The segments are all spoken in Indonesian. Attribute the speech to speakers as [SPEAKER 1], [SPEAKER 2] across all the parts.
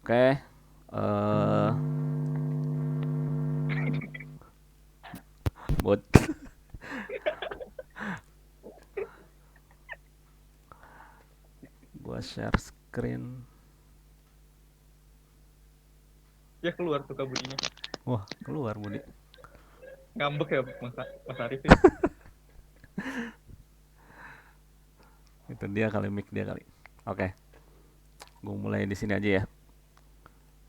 [SPEAKER 1] Oke, eh buat gua share screen.
[SPEAKER 2] Ya keluar tuh kabudinya.
[SPEAKER 1] Wah, keluar Budi.
[SPEAKER 2] Ngambek ya Mas Arif ya.
[SPEAKER 1] Itu dia kali, mic dia kali. Oke, gua mulai di sini aja ya.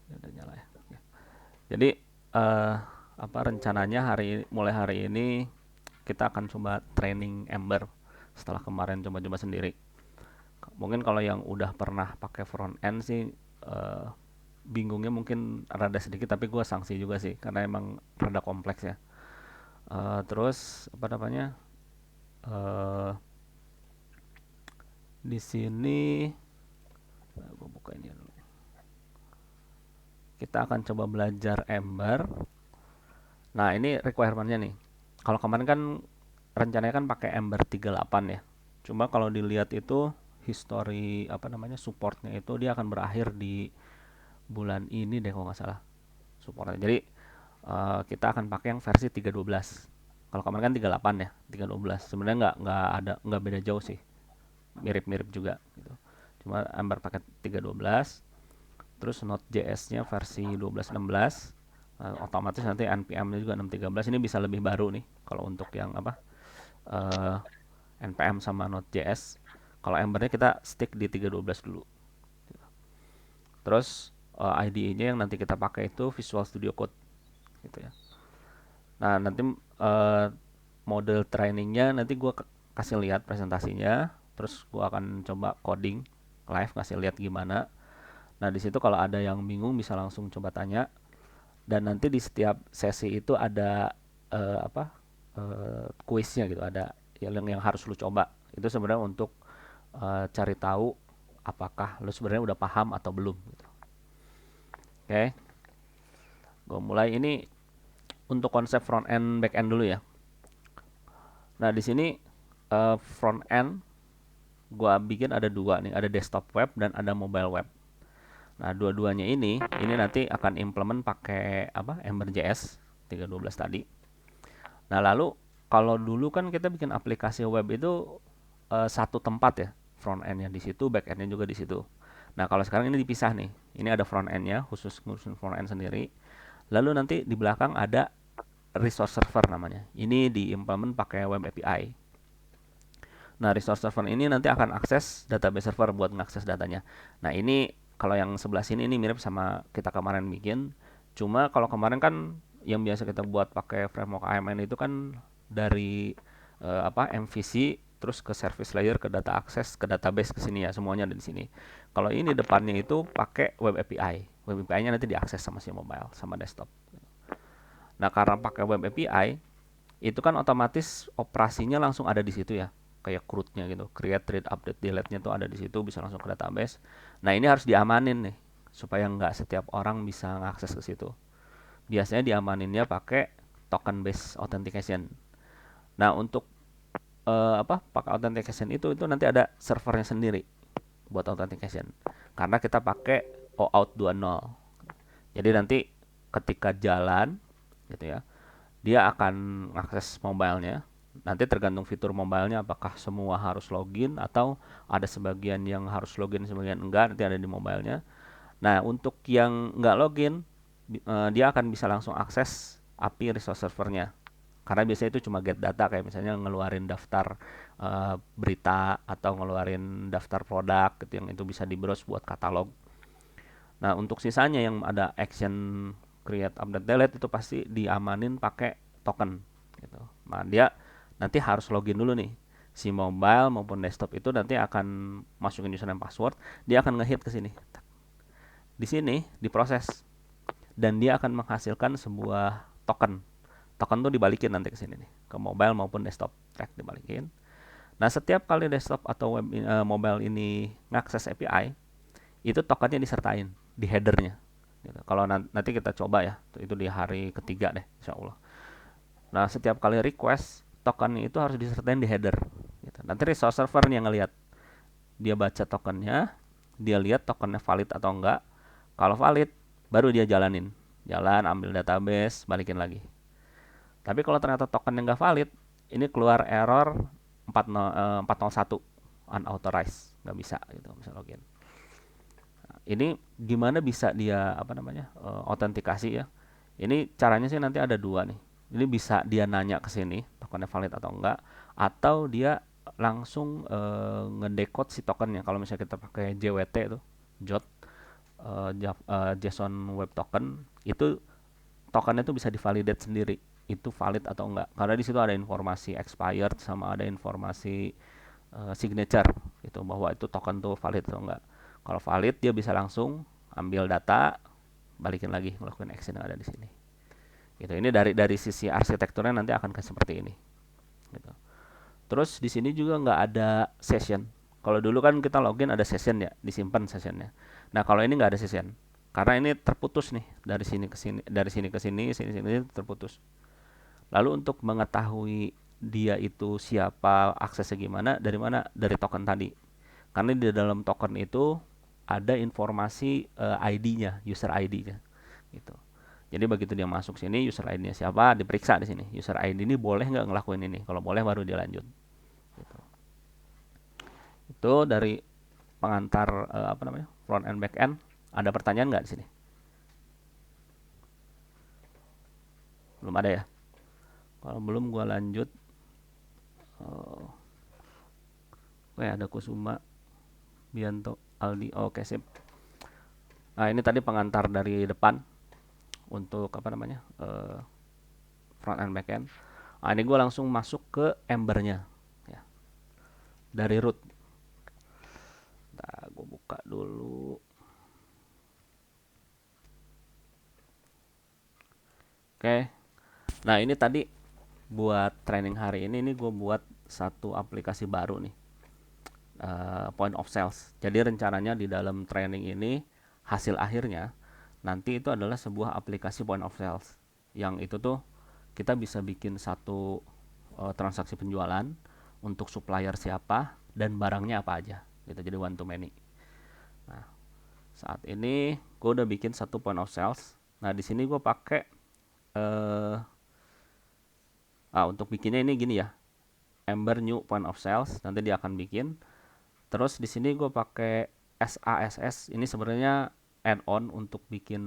[SPEAKER 1] Udah nyala ya. Jadi eh apa rencananya mulai hari ini kita akan coba training Ember setelah kemarin coba-coba sendiri. Mungkin kalau yang udah pernah pakai front end sih eh, bingungnya mungkin rada sedikit, tapi gue sanksi juga sih karena emang rada kompleks ya. Terus apa namanya? eh di sini gue buka ini dulu. Kita akan coba belajar Ember. Nah, ini requirementnya nih. Kalau kemarin kan rencananya kan pakai Ember 38 ya. Cuma kalau dilihat itu history apa namanya supportnya itu dia akan berakhir di bulan ini deh kalau nggak salah supportnya. Jadi kita akan pakai yang versi 3.12. Kalau kemarin kan 38 ya, 3.12. Sebenarnya nggak beda jauh sih, mirip-mirip juga gitu. Cuma Ember pakai 3.12, terus Node.js-nya versi 12.16. Otomatis nanti npm-nya juga 6.13. Ini bisa lebih baru nih kalau untuk yang apa uh, npm sama Node.js. Kalau Ember-nya kita stick di 3.12 dulu. Terus IDE-nya yang nanti kita pakai itu Visual Studio Code gitu ya. Nah, nanti uh, model trainingnya nanti gue kasih lihat presentasinya, terus gue akan coba coding live, kasih lihat gimana. Nah, di situ kalau ada yang bingung bisa langsung coba tanya. Dan nanti di setiap sesi itu ada apa kuisnya gitu, ada yang harus lu coba. Itu sebenarnya untuk cari tahu apakah lu sebenarnya udah paham atau belum. Gitu. Oke, gue mulai ini untuk konsep front end back end dulu ya. Nah, di sini front end gua bikin ada dua nih, ada desktop web dan ada mobile web. Nah, dua-duanya ini nanti akan implement pakai apa? Ember.js 3.12 tadi. Nah, lalu kalau dulu kan kita bikin aplikasi web itu satu tempat ya, front end-nya di situ, back end-nya juga di situ. Nah, kalau sekarang ini dipisah nih. Ini ada front end-nya khusus ngurusin front end sendiri. Lalu nanti di belakang ada resource server namanya. Ini diimplement pakai web API. Nah, resource server ini nanti akan akses database server buat mengakses datanya. Nah, ini kalau yang sebelah sini ini mirip sama kita kemarin bikin. Cuma kalau kemarin kan yang biasa kita buat pakai framework AMN itu kan dari apa MVC terus ke service layer ke data access ke database ke sini ya, semuanya ada di sini. Kalau ini depannya itu pakai web API. Web API-nya nanti diakses sama si mobile sama desktop. Nah, karena pakai web API, itu kan otomatis operasinya langsung ada di situ ya, kayak CRUD-nya gitu, create, read, update, delete-nya tuh ada di situ, bisa langsung ke database. Nah, ini harus diamanin nih supaya nggak setiap orang bisa ngakses ke situ. Biasanya diamaninnya pakai token based authentication. Nah, untuk apa pakai authentication itu nanti ada servernya sendiri buat authentication, karena kita pakai OAuth 2.0. Jadi nanti ketika jalan gitu ya, dia akan akses mobilenya. Nanti tergantung fitur mobilenya apakah semua harus login atau ada sebagian yang harus login, sebagian enggak, nanti ada di mobilenya. Nah, untuk yang enggak login, dia akan bisa langsung akses API resource servernya. Karena biasanya itu cuma get data, kayak misalnya ngeluarin daftar berita atau ngeluarin daftar produk gitu, yang itu bisa di browse buat katalog. Nah, untuk sisanya yang ada action create, update, delete itu pasti diamanin pakai token gitu. Nah, dia nanti harus login dulu nih. Si mobile maupun desktop itu nanti akan masukin username password, dia akan ngehit ke sini. Di sini diproses dan dia akan menghasilkan sebuah token. Token tuh dibalikin nanti ke sini nih, ke mobile maupun desktop. Track dibalikin. Nah, setiap kali desktop atau mobile ini ngakses API, itu tokennya disertain di headernya gitu. Kalau nanti kita coba ya, itu di hari ketiga deh insya Allah. Nah, setiap kali request tokennya itu harus disertain di header gitu. Nanti resource server yang ngelihat, dia baca tokennya, dia lihat tokennya valid atau enggak. Kalau valid, baru dia jalan ambil database, balikin lagi. Tapi kalau ternyata token yang nggak valid, ini keluar error 401 unauthorized, nggak bisa gitu, bisa login. Ini gimana bisa dia apa namanya autentikasi ya? Ini caranya sih nanti ada dua nih. Ini bisa dia nanya ke sini tokennya valid atau enggak, atau dia langsung ngedecode si tokennya. Kalau misalnya kita pakai JWT itu, JWT, JSON Web Token, itu tokennya tuh bisa divalidate sendiri itu valid atau enggak. Karena di situ ada informasi expired sama ada informasi signature gitu bahwa itu token tuh valid atau enggak. Kalau valid dia bisa langsung ambil data, balikin lagi ngelakuin action yang ada di sini. Gitu. Ini dari sisi arsitekturnya nanti akan kayak seperti ini. Gitu. Terus di sini juga nggak ada session. Kalau dulu kan kita login ada session ya, disimpan sessionnya. Nah kalau ini nggak ada session, karena ini terputus nih dari sini ke sini, dari sini ke sini, sini terputus. Lalu untuk mengetahui dia itu siapa, aksesnya gimana, dari mana? Dari token tadi. Karena di dalam token itu ada informasi ID-nya, user ID-nya. Gitu. Jadi begitu dia masuk sini, user ID-nya siapa, diperiksa di sini. User ID ini boleh nggak ngelakuin ini? Kalau boleh baru dia lanjut. Gitu. Itu dari pengantar apa namanya front end back end. Ada pertanyaan nggak di sini? Belum ada ya? Kalau belum gua lanjut. Oke, ada Kusuma, Bianto, Aldi. Oke, sip. Nah, ini tadi pengantar dari depan untuk apa namanya front end back end. Nah, ini gue langsung masuk ke Ember-nya ya, dari root. Nah, gue buka dulu. Oke. Nah, ini tadi buat training hari ini gue buat satu aplikasi baru nih. Point of sales. Jadi rencananya di dalam training ini hasil akhirnya nanti itu adalah sebuah aplikasi point of sales. Yang itu tuh kita bisa bikin satu transaksi penjualan untuk supplier siapa dan barangnya apa aja. Gitu. Jadi one to many. Nah, saat ini gue udah bikin satu point of sales. Nah, di sini gue pakai untuk bikinnya ini gini ya. Ember new point of sales, nanti dia akan bikin. Terus di sini gue pakai SASS. Ini sebenarnya add-on untuk bikin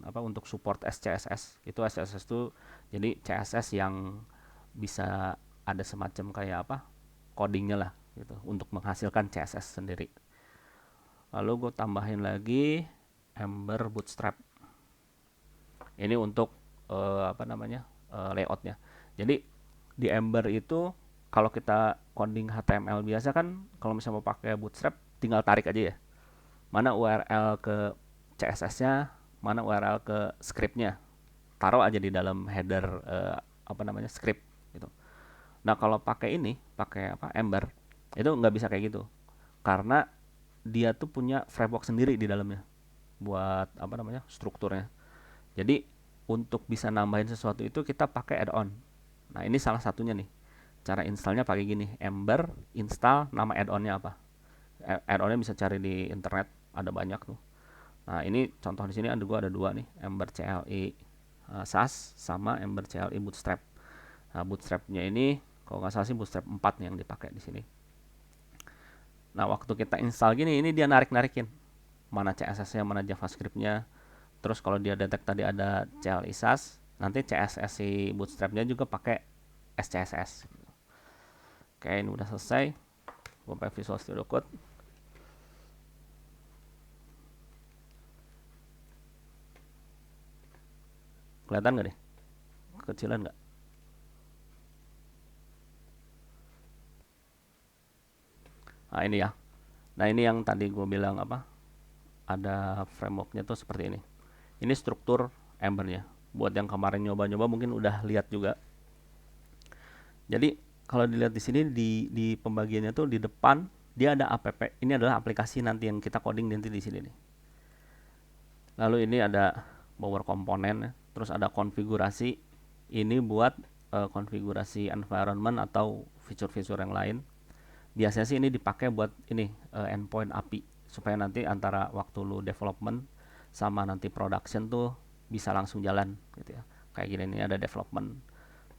[SPEAKER 1] apa untuk support SCSS. Itu SCSS itu jadi CSS yang bisa ada semacam kayak apa? Codingnya lah gitu untuk menghasilkan CSS sendiri. Lalu gue tambahin lagi Ember Bootstrap. Ini untuk apa namanya? Layoutnya. Jadi di Ember itu kalau kita coding HTML biasa kan kalau misalnya mau pakai Bootstrap tinggal tarik aja ya. Mana URL ke CSS-nya, mana URL ke script-nya. Taruh aja di dalam header apa namanya script gitu. Nah, kalau pakai ini, pakai apa? Ember, itu nggak bisa kayak gitu. Karena dia tuh punya framework sendiri di dalamnya buat apa namanya? Strukturnya. Jadi untuk bisa nambahin sesuatu itu kita pakai add-on. Nah, ini salah satunya nih. Cara installnya pakai gini, Ember install nama add-onnya apa. Add-onnya bisa cari di internet, ada banyak tuh. Nah, ini contoh di sini ada dua nih, Ember CLI SAS sama Ember CLI Bootstrap. Nah, Bootstrapnya ini kalau nggak salah sih Bootstrap 4 yang dipakai di sini. Nah, waktu kita install gini, ini dia narik-narikin mana CSS-nya, mana JavaScript-nya. Terus kalau dia detect tadi ada CLI SAS, nanti CSS si Bootstrap-nya juga pakai SCSS. Oke, ini udah selesai. Gue pakai Visual Studio Code. Kelihatan nggak deh? Kecilan nggak? Nah, ini ya. Nah, ini yang tadi gue bilang apa? Ada frameworknya tuh seperti ini. Ini struktur Embernya. Buat yang kemarin nyoba-nyoba mungkin udah lihat juga. Jadi kalau dilihat di sini di pembagiannya tuh di depan dia ada app. Ini adalah aplikasi nanti yang kita coding nanti di sini nih. Lalu ini ada power komponen, terus ada konfigurasi. Ini buat konfigurasi environment atau fitur-fitur yang lain. Biasanya sih ini dipakai buat ini endpoint API supaya nanti antara waktu lu development sama nanti production tuh bisa langsung jalan gitu ya. Kayak gini nih, ada development,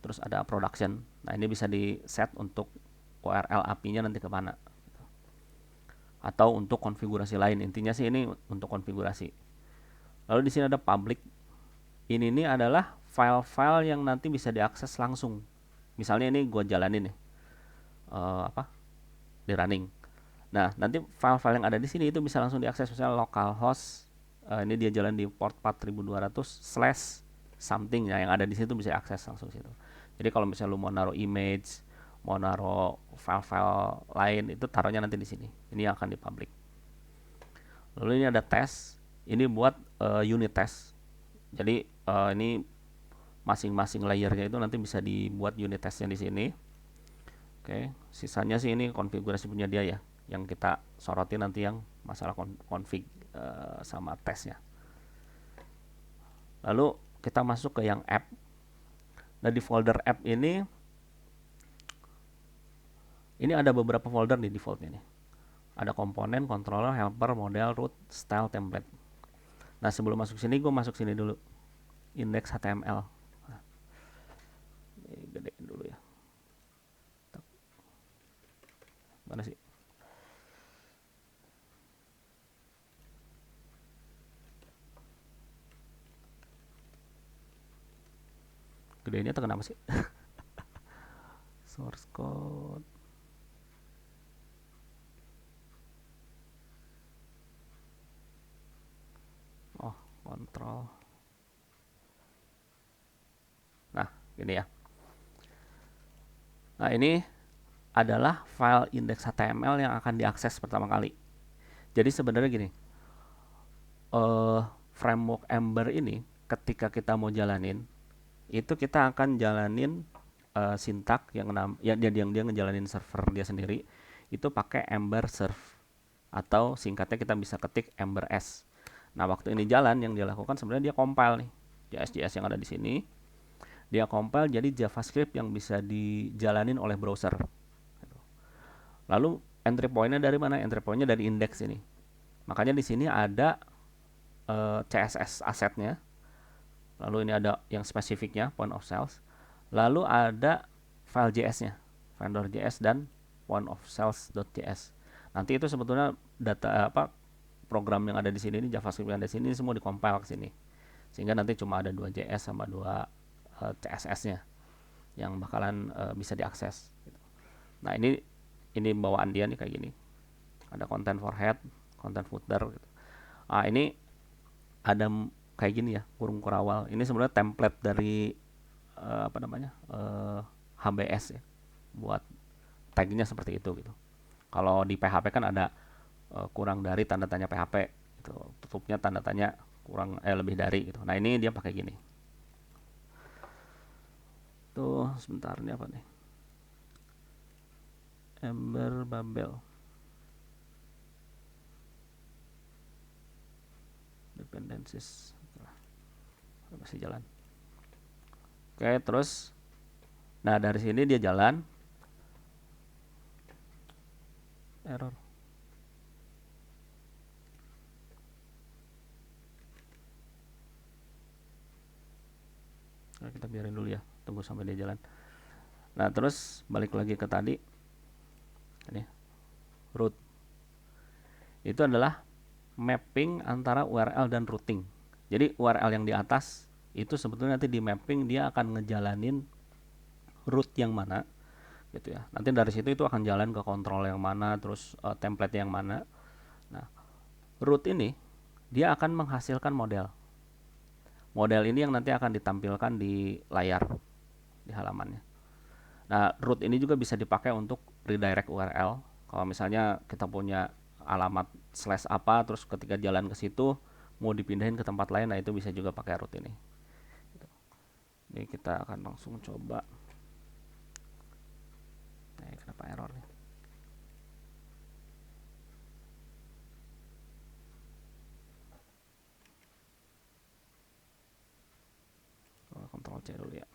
[SPEAKER 1] terus ada production. Nah ini bisa di set untuk URL API-nya nanti kemana, atau untuk konfigurasi lain. Intinya sih ini untuk konfigurasi. Lalu di sini ada public. Ini nih adalah file-file yang nanti bisa diakses langsung. Misalnya ini gue jalanin nih, apa di running. Nah nanti file-file yang ada di sini itu bisa langsung diakses. Misalnya localhost, ini dia jalan di port 4200 slash something ya, yang ada di situ bisa diakses langsung situ. Jadi kalau misalnya lu mau naruh image, mau naruh file-file lain, itu taruhnya nanti di sini. Ini yang akan di public. Lalu ini ada test. Ini buat unit test. Jadi ini masing-masing layernya itu nanti bisa dibuat unit testnya di sini. Oke, sisanya sih ini konfigurasi punya dia ya. Yang kita soroti nanti yang masalah config sama tesnya. Lalu kita masuk ke yang app. Nah di folder app ini ada beberapa folder di defaultnya nih. Ada komponen, controller, helper, model, root, style, template. Nah sebelum masuk sini, gue masuk sini dulu. Index HTML. Nah, ini gedein dulu ya. Mana sih? Gedenya tuh kenapa sih? Source code. Oh, kontrol. Nah, gini ya. Nah, ini adalah file index HTML yang akan diakses pertama kali. Jadi sebenarnya gini, framework Ember ini ketika kita mau jalanin, itu kita akan jalanin sintak yang dia ngejalanin server dia sendiri, itu pakai Ember serve, atau singkatnya kita bisa ketik Ember S. Nah, waktu ini jalan yang dia lakukan sebenarnya dia compile nih JS yang ada di sini. Dia compile jadi JavaScript yang bisa dijalanin oleh browser. Lalu entry point-nya dari mana? Entry point-nya dari index ini. Makanya di sini ada CSS asetnya. Lalu ini ada yang spesifiknya, point of sales. Lalu ada file JS-nya, vendor.js dan point of sales.js. Nanti itu sebetulnya data program yang ada di sini, ini JavaScript yang ada di sini semua dikompil ke sini. Sehingga nanti cuma ada 2 JS sama 2 CSS-nya yang bakalan bisa diakses. Nah, ini bawaan dia nih kayak gini. Ada content for head, content footer gitu. Ah, ini ada kayak gini ya, kurung kurawal. Ini sebenarnya template dari HBS ya, buat tagnya seperti itu gitu. Kalau di PHP kan ada kurang dari tanda tanya PHP gitu, tutupnya tanda tanya kurang lebih dari gitu. Nah ini dia pakai gini. Tuh sebentar, ini apa nih? Ember Babel dependencies masih jalan. Oke, terus nah dari sini dia jalan. Error. Nah, kita biarin dulu ya, tunggu sampai dia jalan. Nah terus balik lagi ke tadi, ini root itu adalah mapping antara URL dan routing. Jadi URL yang di atas itu sebetulnya nanti di mapping dia akan ngejalanin root yang mana gitu ya. Nanti dari situ itu akan jalan ke kontrol yang mana, terus template yang mana. Nah, root ini dia akan menghasilkan model. Model ini yang nanti akan ditampilkan di layar di halamannya. Nah, root ini juga bisa dipakai untuk redirect URL. Kalau misalnya kita punya alamat slash apa, terus ketika jalan ke situ mau dipindahin ke tempat lain, nah itu bisa juga pakai root ini. Ini kita akan langsung coba. Nah, kenapa error nih? Ctrl C dulu ya.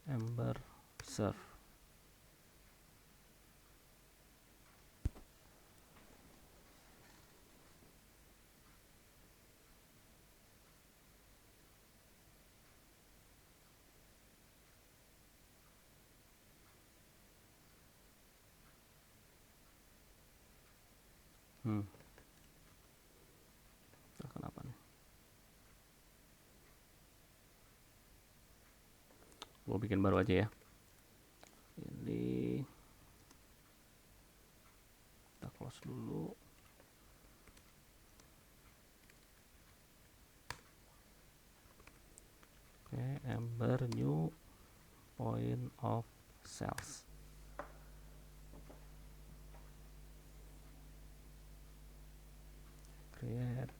[SPEAKER 1] Ember serve. Hmm. Kenapa nih? Gue bikin baru aja ya. Ini kita close dulu. Oke, Ember new point of sales. Create.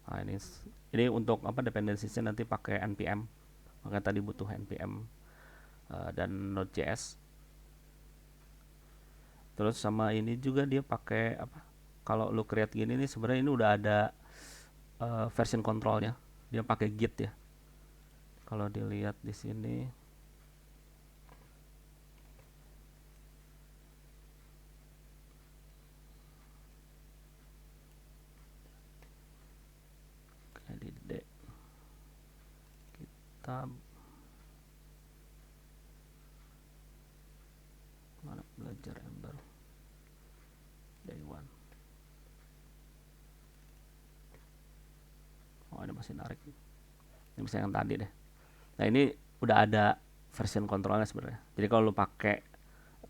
[SPEAKER 1] Nah, ini untuk apa, dependensiesnya nanti pakai npm. Makanya tadi butuh npm dan Node.js. Terus sama ini juga dia pakai apa? Kalau lu create gini nih sebenarnya ini udah ada version controlnya. Dia pakai Git ya. Kalau dilihat di sini, kayak di D, kita mana belajar Ember day one. Oh, ini masih narik. Ini bisa yang tadi deh. Nah, ini udah ada version controlnya sebenarnya. Jadi kalau lu pakai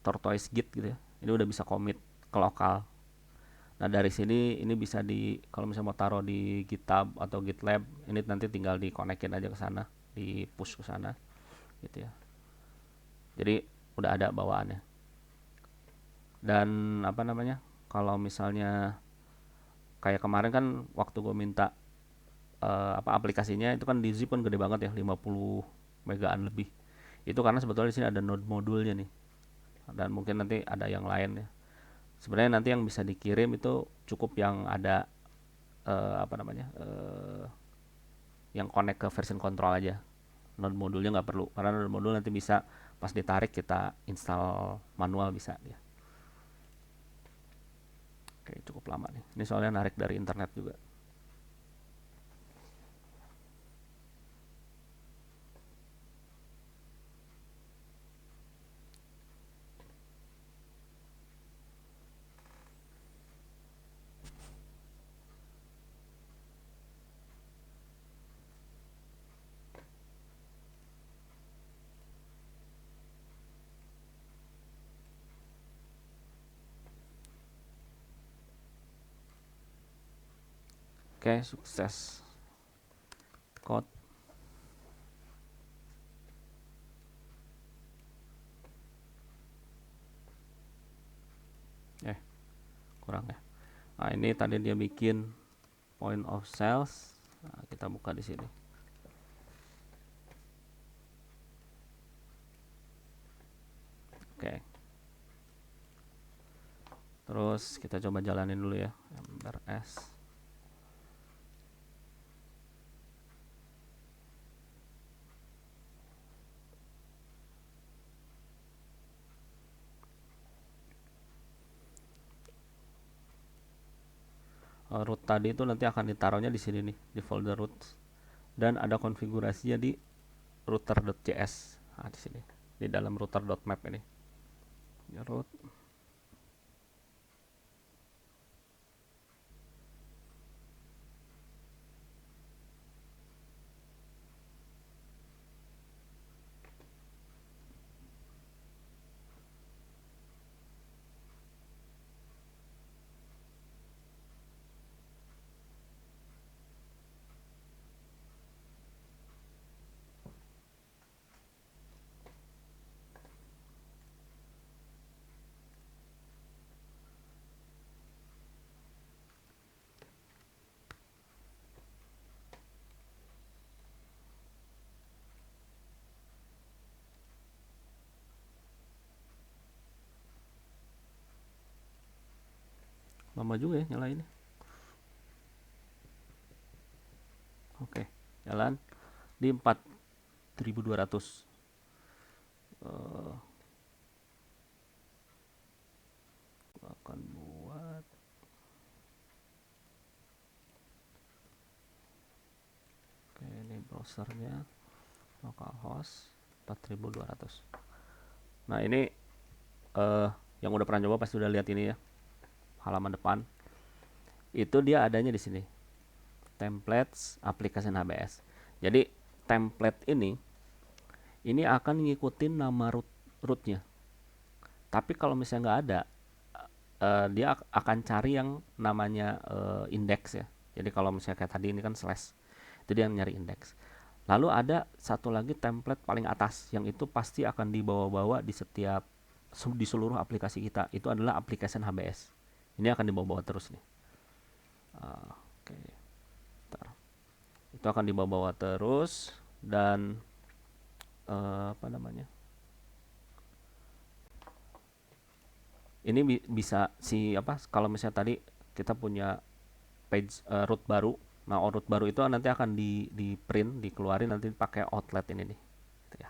[SPEAKER 1] Tortoise Git gitu ya, ini udah bisa commit ke lokal. Nah, dari sini ini bisa kalau misalnya mau taruh di GitHub atau GitLab, ini nanti tinggal di-connect-in aja ke sana, di push ke sana gitu ya. Jadi udah ada bawaannya. Dan apa namanya? Kalau misalnya kayak kemarin kan waktu gue minta apa aplikasinya itu kan di zip kan gede banget ya, 50 megaan lebih. Itu karena sebetulnya di sini ada node modulnya nih. Dan mungkin nanti ada yang lain ya. Sebenarnya nanti yang bisa dikirim itu cukup yang ada apa namanya? Yang connect ke version control aja. Node modulnya nggak perlu karena node modul nanti bisa pas ditarik kita install manual bisa dia. Oke, cukup lama nih. Ini soalnya narik dari internet juga. Oke, sukses. Code. Kurang ya. Nah, ini tadi dia bikin point of sales. Nah, kita buka di sini. Oke. Terus kita coba jalanin dulu ya. Ember S. Root tadi itu nanti akan ditaruhnya di sini nih, di folder root. Dan ada konfigurasinya di router.js. Nah, di sini. Di dalam router.map ini. Ya, root. Lama juga ya nyalain. Oke, jalan di 4200. uh, akan buat. Oke, ini browsernya localhost 4200. Nah, ini yang udah pernah coba pasti udah lihat ini ya, halaman depan. Itu dia adanya di sini. Templates application HBS. Jadi template ini akan ngikutin nama rootnya. Tapi kalau misalnya nggak ada, dia akan cari yang namanya index ya. Jadi kalau misalnya kayak tadi ini kan slash, itu dia yang nyari index. Lalu ada satu lagi template paling atas yang itu pasti akan dibawa-bawa di seluruh aplikasi kita. Itu adalah application HBS. Ini akan dibawa-bawa terus nih. Oke, bentar. Itu akan dibawa-bawa terus dan apa namanya? Ini bisa si apa? Kalau misalnya tadi kita punya page root baru. Nah, root baru itu nanti akan di print, dikeluarin nanti pakai outlet ini nih. Gitu ya.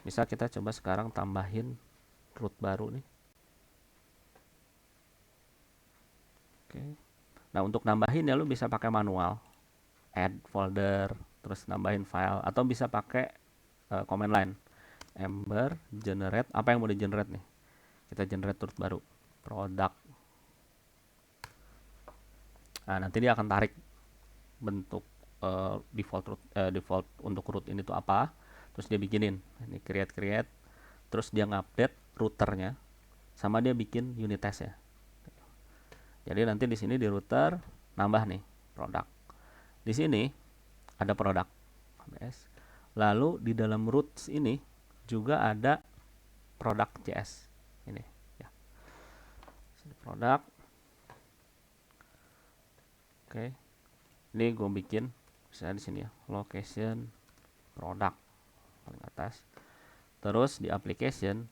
[SPEAKER 1] Misal kita coba sekarang tambahin root baru nih. Oke. Nah, untuk nambahin ya lu bisa pakai manual, add folder, terus nambahin file atau bisa pakai command line. Ember generate apa yang mau di generate nih? Kita generate root baru. Product. Nah, nanti dia akan tarik bentuk default untuk root ini tuh apa, terus dia bikinin ini create, terus dia ngupdate routernya sama dia bikin unit test ya. Jadi nanti di sini di router nambah nih produk, di sini ada produk ABS, lalu di dalam roots ini juga ada produk JS ini ya, produk. Oke, ini gue bikin misalnya di sini ya, location produk paling atas. Terus di application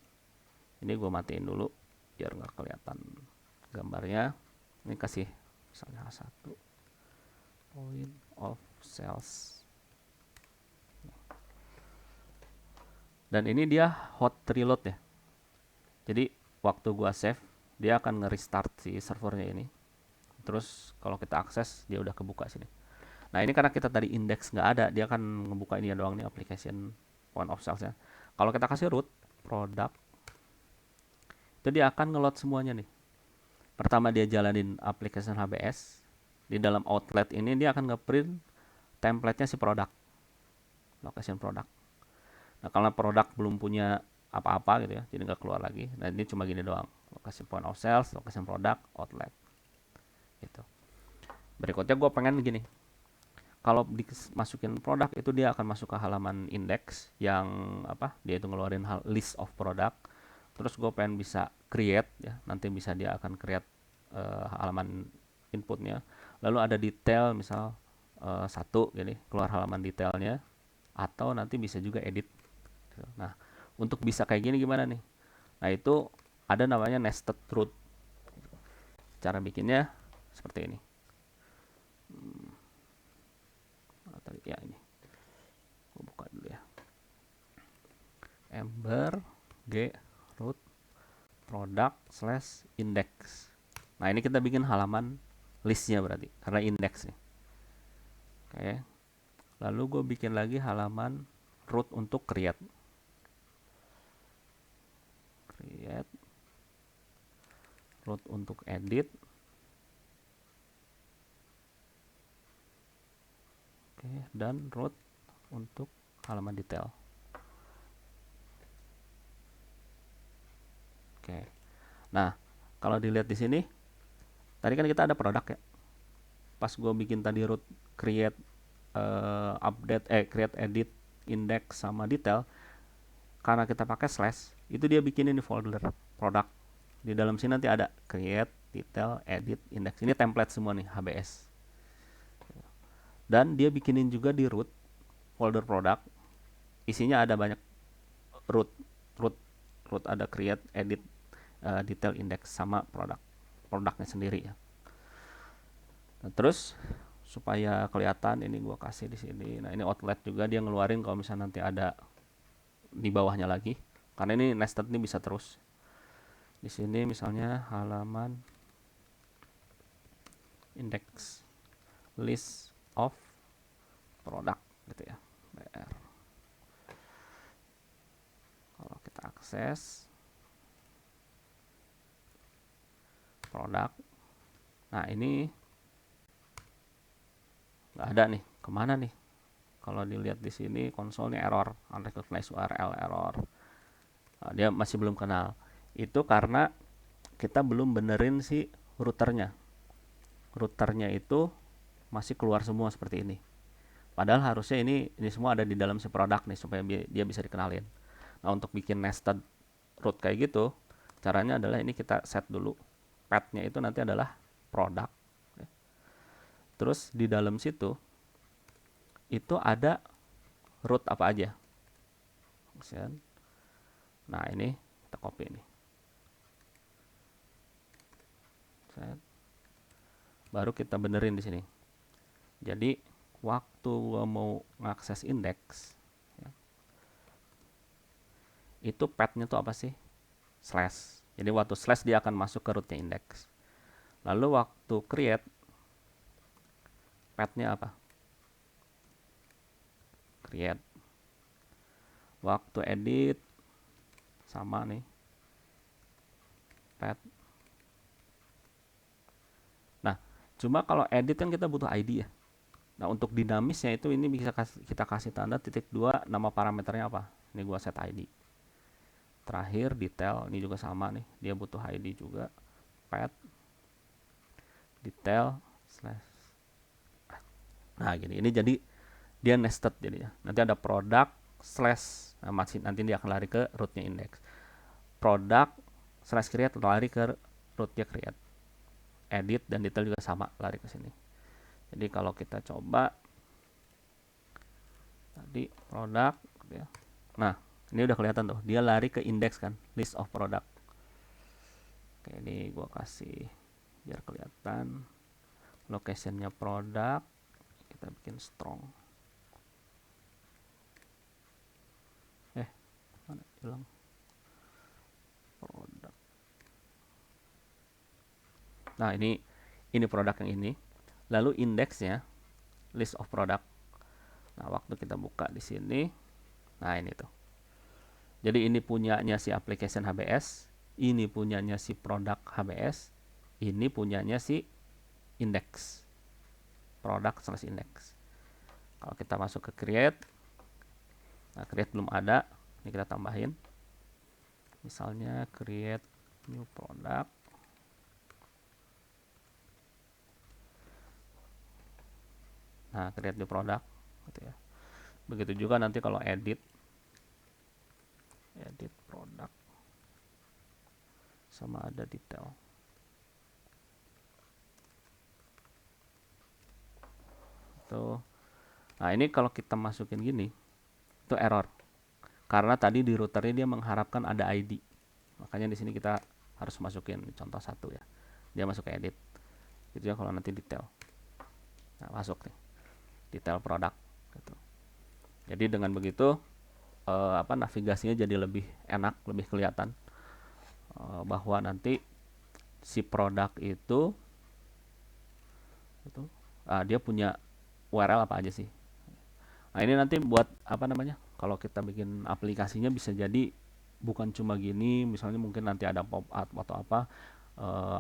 [SPEAKER 1] ini gue matiin dulu biar nggak kelihatan gambarnya. Ini kasih misalnya H1 point of sales. Dan ini dia hot reload ya. Jadi waktu gue save dia akan nge-restart si servernya ini. Terus kalau kita akses dia udah kebuka sini. Nah ini karena kita tadi index nggak ada, dia akan ngebuka ini ya doang nih application point of sales ya. Kalau kita kasih root product, itu dia akan ngeload semuanya nih. Pertama dia jalanin application HBS, di dalam outlet ini dia akan ngeprint template-nya si produk, location produk. Nah kalau produk belum punya apa-apa gitu ya, jadi nggak keluar lagi. Nah ini cuma gini doang, location point of sales, location produk, outlet gitu. Berikutnya gue pengen gini, kalau dimasukin produk itu dia akan masuk ke halaman index yang apa, dia itu ngeluarin list of product. Terus gue pengen bisa create ya, nanti bisa dia akan create halaman inputnya. Lalu ada detail misal satu gini, keluar halaman detailnya, atau nanti bisa juga edit. Nah untuk bisa kayak gini gimana nih? Nah itu ada namanya nested root. Cara bikinnya seperti ini. Tadi ya ini gue buka dulu ya, ember g root product slash index. Nah ini kita bikin halaman listnya berarti karena index nih. Oke, lalu gue bikin lagi halaman root untuk create root untuk edit. Oke, dan root untuk halaman detail. Oke. Nah, kalau dilihat di sini, tadi kan kita ada produk ya. Pas gue bikin tadi root create create edit index sama detail, karena kita pakai slash, itu dia bikinin di folder produk. Di dalam sini nanti ada create, detail, edit, index. Ini template semua nih HBS. Dan dia bikinin juga di root folder produk, isinya ada banyak root root root ada create, edit, detail, index sama produknya sendiri ya. Nah, terus supaya kelihatan ini gua kasih di sini. Nah ini outlet juga dia ngeluarin kalau misalnya nanti ada di bawahnya lagi, karena ini nested ini bisa terus. Di sini misalnya halaman index list of product gitu ya, BR. Kalau kita akses produk, Nah ini nggak ada nih, kemana nih? Kalau dilihat di sini konsolnya error, unrecognized URL error. Nah, dia masih belum kenal. Itu karena kita belum benerin si routernya. Routernya itu masih keluar semua seperti ini. Padahal harusnya ini semua ada di dalam si produk nih supaya dia bisa dikenalin. Nah, untuk bikin nested root kayak gitu, caranya adalah ini kita set dulu. Path-nya itu nanti adalah produk. Terus di dalam situ itu ada root apa aja. Nah, ini kita copy nih. Baru kita benerin di sini. Jadi waktu gua mau ngakses indeks, ya, itu path-nya tuh apa sih? Slash. Jadi waktu slash dia akan masuk ke rootnya indeks. Lalu waktu create, path-nya apa? Create. Waktu edit, sama nih. Path. Nah, cuma kalau edit kan kita butuh ID ya. Nah, untuk dinamisnya itu ini bisa kita kasih tanda titik 2, nama parameternya apa? Ini gua set ID. Terakhir detail, ini juga sama nih, dia butuh ID juga. Path detail slash. Nah, gini. Ini jadi dia nested jadinya. Nanti ada produk slash, nah, nanti dia akan lari ke rootnya index. Produk slash create lari ke rootnya create. Edit dan detail juga sama, lari ke sini. Jadi kalau kita coba tadi produk ya. Nah, ini udah kelihatan tuh, dia lari ke indeks kan, list of product. Oke, ini gua kasih biar kelihatan locationnya produk, kita bikin strong. Mana hilang produk. Nah, ini produk yang ini. Lalu indeksnya list of product. Nah, waktu kita buka di sini, nah ini tuh. Jadi ini punyanya si application HBS, ini punyanya si produk HBS, ini punyanya si index. Product slash index. Kalau kita masuk ke create, nah create belum ada, ini kita tambahin. Misalnya create new product. Nah, create new product gitu ya. Begitu juga nanti kalau edit produk sama ada detail. Tuh. Nah, ini kalau kita masukin gini, itu error. Karena tadi di routernya dia mengharapkan ada ID. Makanya di sini kita harus masukin contoh satu ya. Dia masuk ke edit. Gitu ya kalau nanti detail. Nah, masuk nih. Detail produk gitu. Jadi dengan begitu navigasinya jadi lebih enak, lebih kelihatan bahwa nanti si produk itu dia punya URL apa aja sih. Nah, ini nanti buat apa namanya? Kalau kita bikin aplikasinya bisa jadi bukan cuma gini, misalnya mungkin nanti ada pop up atau apa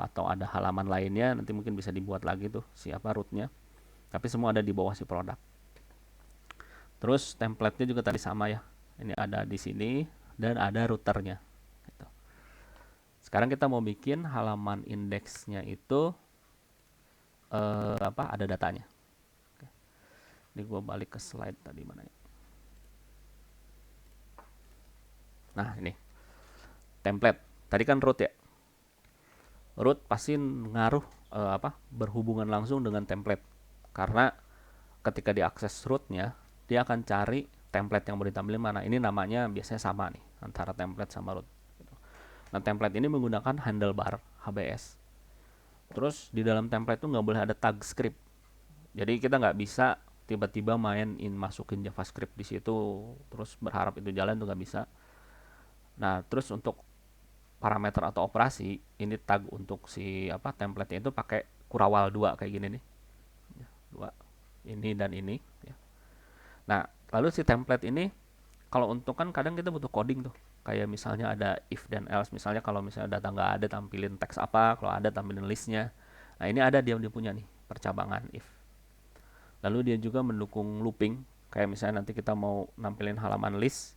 [SPEAKER 1] atau ada halaman lainnya, nanti mungkin bisa dibuat lagi tuh siapa rootnya. Tapi semua ada di bawah si produk. Terus template-nya juga tadi sama ya. Ini ada di sini dan ada routernya. Gitu. Sekarang kita mau bikin halaman indeksnya itu ada datanya. Oke. Ini gue balik ke slide tadi mana ya. Nah ini template. Tadi kan root ya. Root pasti ngaruh berhubungan langsung dengan template. Karena ketika diakses rootnya, dia akan cari template yang mau ditampilin mana. Ini namanya biasanya sama nih antara template sama root. Nah, template ini menggunakan handlebar HBS. Terus di dalam template itu nggak boleh ada tag script. Jadi kita nggak bisa tiba-tiba masukin JavaScript di situ terus berharap itu jalan, tuh nggak bisa. Nah, terus untuk parameter atau operasi, ini tag untuk si template-nya itu pakai kurawal 2 kayak gini nih. 2. Ini dan ini ya. Nah, lalu si template ini kalau untuk kan kadang kita butuh coding tuh. Kayak misalnya ada if dan else, misalnya kalau misalnya data nggak ada tampilin teks apa, kalau ada tampilin listnya. Nah ini ada dia punya nih percabangan if. Lalu dia juga mendukung looping, kayak misalnya nanti kita mau nampilin halaman list,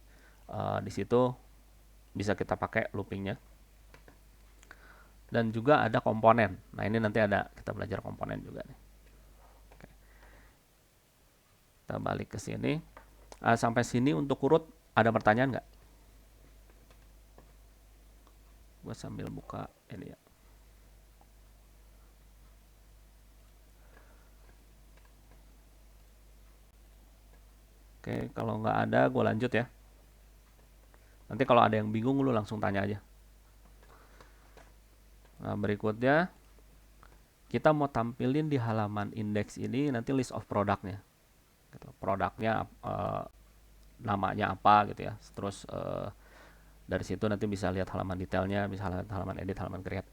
[SPEAKER 1] di situ bisa kita pakai loopingnya. Dan juga ada komponen. Nah ini nanti ada kita belajar komponen juga nih. Oke. Kita balik ke sini. Sampai sini untuk urut ada pertanyaan nggak? Gue sambil buka ini ya. Oke, kalau nggak ada gue lanjut ya. Nanti kalau ada yang bingung lu langsung tanya aja. Nah berikutnya kita mau tampilin di halaman indeks ini nanti list of produknya. Gitu. Produknya namanya apa gitu ya. Terus dari situ nanti bisa lihat halaman detailnya, bisa lihat halaman edit, halaman create.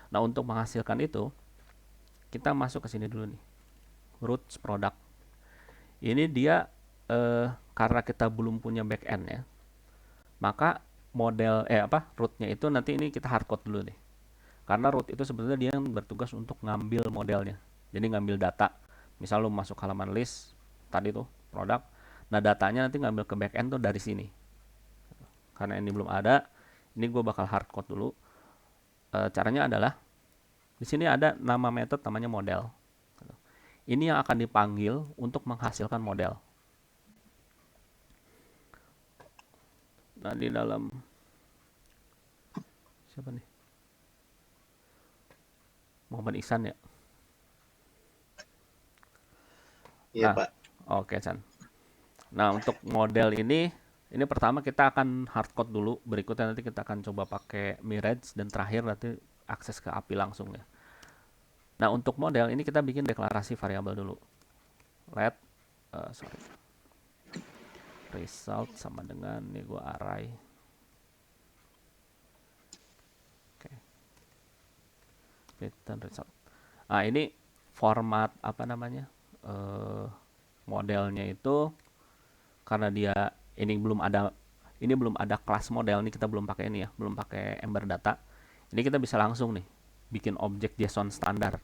[SPEAKER 1] Nah untuk menghasilkan itu kita masuk ke sini dulu nih. Roots product. Ini dia karena kita belum punya backend ya, maka model rootnya itu nanti ini kita hardcode dulu nih. Karena root itu sebenarnya dia yang bertugas untuk ngambil modelnya. Jadi ngambil data. Misal lu masuk halaman list tadi tuh produk. Nah datanya nanti ngambil ke backend tuh dari sini. Karena ini belum ada, ini gue bakal hardcode dulu. Caranya adalah di sini ada nama method namanya model. Ini yang akan dipanggil untuk menghasilkan model. Nah di dalam siapa nih? Muhammad Ihsan ya.
[SPEAKER 3] Iya,
[SPEAKER 1] Nah,
[SPEAKER 3] Pak.
[SPEAKER 1] oke Chan. Nah untuk model ini pertama kita akan hardcode dulu. Berikutnya nanti kita akan coba pakai Mirage dan terakhir nanti akses ke API langsung ya. Nah untuk model ini kita bikin deklarasi variabel dulu. Let result sama dengan ini gue array. Oke. Return result. Nah ini format apa namanya modelnya itu karena dia ini belum ada kelas model nih, kita belum pakai ini ya, belum pakai Ember Data. Ini kita bisa langsung nih bikin objek JSON standar.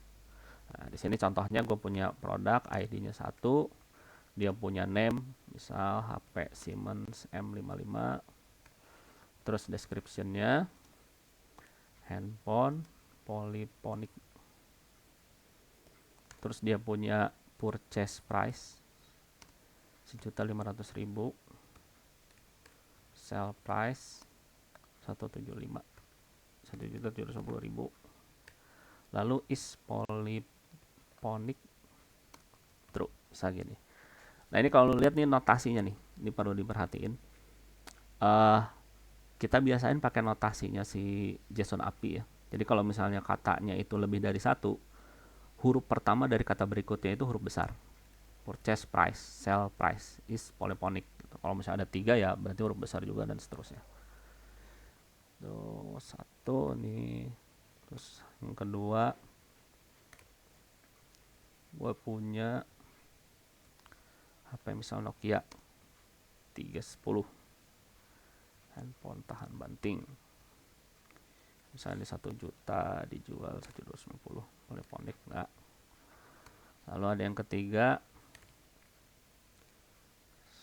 [SPEAKER 1] Nah, di sini contohnya gue punya produk ID-nya 1, dia punya name misal HP Siemens M55, terus description-nya handphone polyphonic, terus dia punya purchase price 1.500.000, sell price 175, 1.750.000, lalu is polyphonic true, bisa gini. Nah ini kalau lihat nih notasinya nih, ini perlu diperhatiin. Kita biasain pakai notasinya si JSON API ya. Jadi kalau misalnya katanya itu lebih dari 1, huruf pertama dari kata berikutnya itu huruf besar. Purchase price, sell price, is polyphonic. Gitu. Kalau misalnya ada 3 ya berarti huruf besar juga dan seterusnya. Tuh, 1 nih. Terus yang kedua, gue punya HP misal Nokia 310, handphone tahan banting, misalnya 1 juta dijual 1.250, polyphonic enggak. Lalu ada yang ketiga,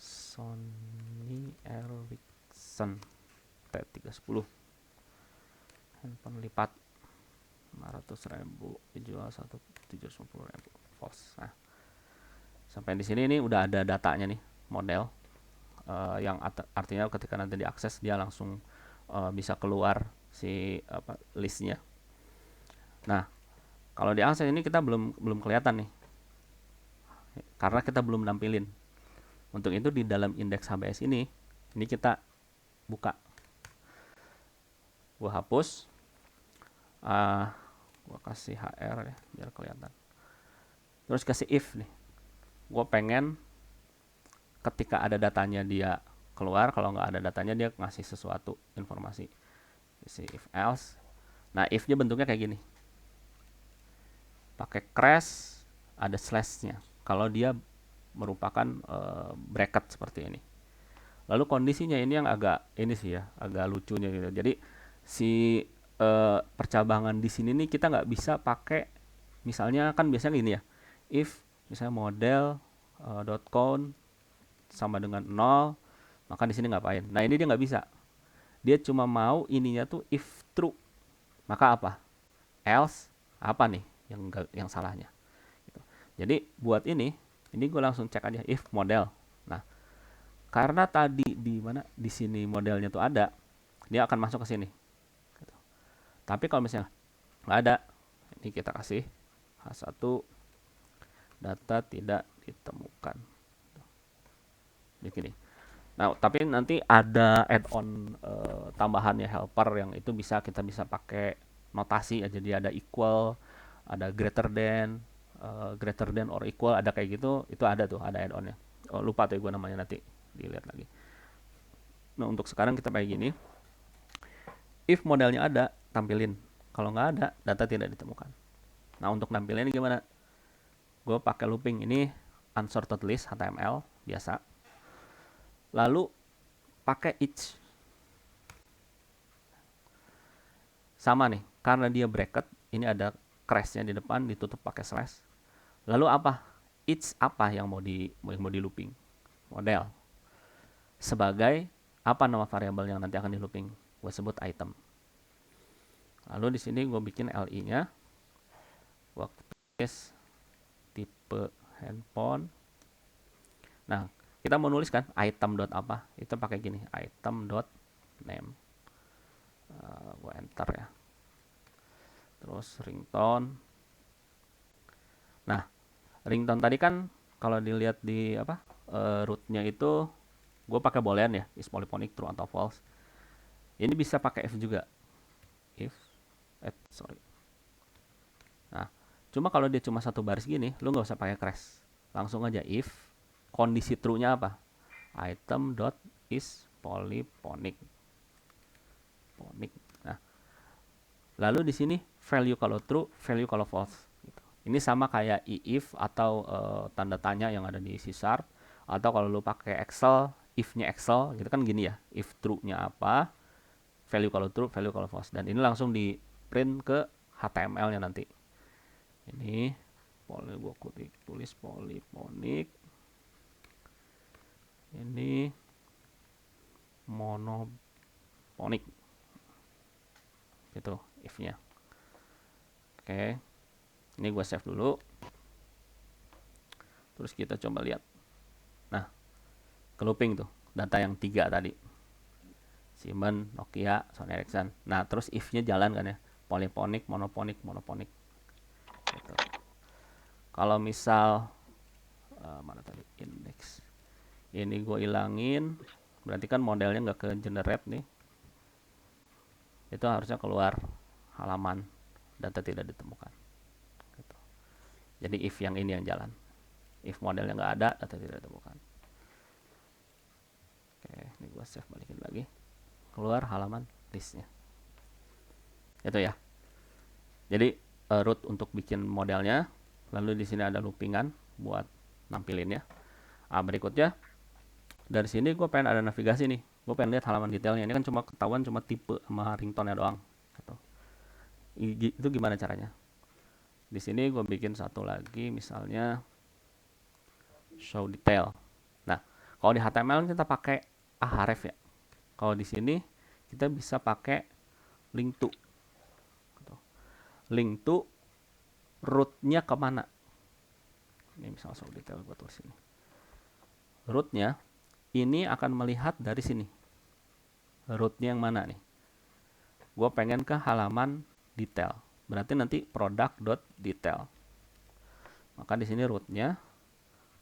[SPEAKER 1] Sony Ericsson T310, handphone lipat 500.000 dijual 1.750.000 FOS. Nah sampai di sini ini udah ada datanya nih, model yang artinya ketika nanti diakses dia langsung bisa keluar si listnya. Nah kalau diakses ini kita belum kelihatan nih karena kita belum nampilin. Untuk itu di dalam indeks HBS ini kita buka, gua hapus, gua kasih HR ya biar kelihatan, terus kasih if nih. Gue pengen ketika ada datanya dia keluar, kalau nggak ada datanya dia ngasih sesuatu informasi, si if else. Nah if-nya bentuknya kayak gini, pakai crash, ada slashnya kalau dia merupakan bracket seperti ini. Lalu kondisinya ini yang agak ini sih ya, agak lucunya gitu. Jadi si percabangan di sini nih kita nggak bisa pakai Misalnya kan biasanya gini ya, if misalnya model dot count sama dengan 0, maka di sini ngapain? Nah ini dia nggak bisa. Dia cuma mau ininya tuh if true. Maka apa? Else apa nih yang salahnya? Gitu. Jadi buat ini gue langsung cek aja if model. Nah karena tadi di mana di sini modelnya tuh ada, dia akan masuk ke sini. Gitu. Tapi kalau misalnya nggak ada, ini kita kasih H1 data tidak ditemukan. Begini. Nah, tapi nanti ada add-on tambahannya helper yang itu kita bisa pakai notasi aja, jadi ada equal, ada greater than or equal, ada kayak gitu, itu ada tuh, ada add-onnya. Oh, lupa tuh gue namanya, nanti dilihat lagi. Nah, untuk sekarang kita kayak gini. If modelnya ada, tampilin. Kalau nggak ada, data tidak ditemukan. Nah, untuk nampilin ini gimana? Gue pakai looping ini unsorted list HTML biasa. Lalu pakai each. Sama nih, karena dia bracket, ini ada crashnya di depan, ditutup pakai slash. Lalu apa? Each apa yang mau di looping? Model. Sebagai apa nama variabel yang nanti akan di looping? Gue sebut item. Lalu di sini gue bikin li-nya workspace tipe handphone. Nah, kita mau nulis kan item dot apa? Itu pakai gini, item dot name. Gue enter ya. Terus ringtone. Nah, ringtone tadi kan kalau dilihat di rootnya itu gue pakai boolean ya, is polyphonic true atau false. Ini bisa pakai if juga. If sorry. Nah, cuma kalau dia cuma satu baris gini, lu nggak usah pakai crash. Langsung aja if kondisi true-nya apa? Item dot is polyphonic. Nah, lalu di sini value kalau true, value kalau false. Gitu. Ini sama kayak if atau tanda tanya yang ada di C#. Atau kalau lu pakai Excel, if-nya Excel, gitu kan gini ya. If true-nya apa, value kalau true, value kalau false. Dan ini langsung di print ke HTML-nya nanti. Ini gue tulis polyphonic. Ini monophonic. Gitu if-nya. Oke. Ini gue save dulu. Terus kita coba lihat. Nah, ke looping tuh data yang 3 tadi. Siemens, Nokia, Sony Ericsson. Nah, terus if-nya jalan kan ya. Polyphonic, monophonic, monophonic. Gitu. Kalau misal mana tadi index. Ini gue ilangin, berarti kan modelnya nggak ke generate nih. Itu harusnya keluar halaman data tidak ditemukan. Gitu. Jadi if yang ini yang jalan. If modelnya nggak ada, data tidak ditemukan. Oke, ini gue save balikin lagi. Keluar halaman listnya. Itu ya. Jadi root untuk bikin modelnya, lalu di sini ada loopingan buat nampilin ya. Berikutnya dari sini gue pengen ada navigasi nih. Gue pengen lihat halaman detailnya. Ini kan cuma ketahuan cuma tipe sama ringtone-nya doang. Gitu. Itu gimana caranya? Di sini gue bikin satu lagi, misalnya show detail. Nah, kalau di HTML kita pakai ahref ya. Kalau di sini kita bisa pakai link to. Gitu. Link to root-nya kemana? Ini misalnya show detail gue tulis ini. Root-nya ini akan melihat dari sini. Root-nya yang mana nih? Gue pengen ke halaman detail. Berarti nanti product.detail. Maka di sini root-nya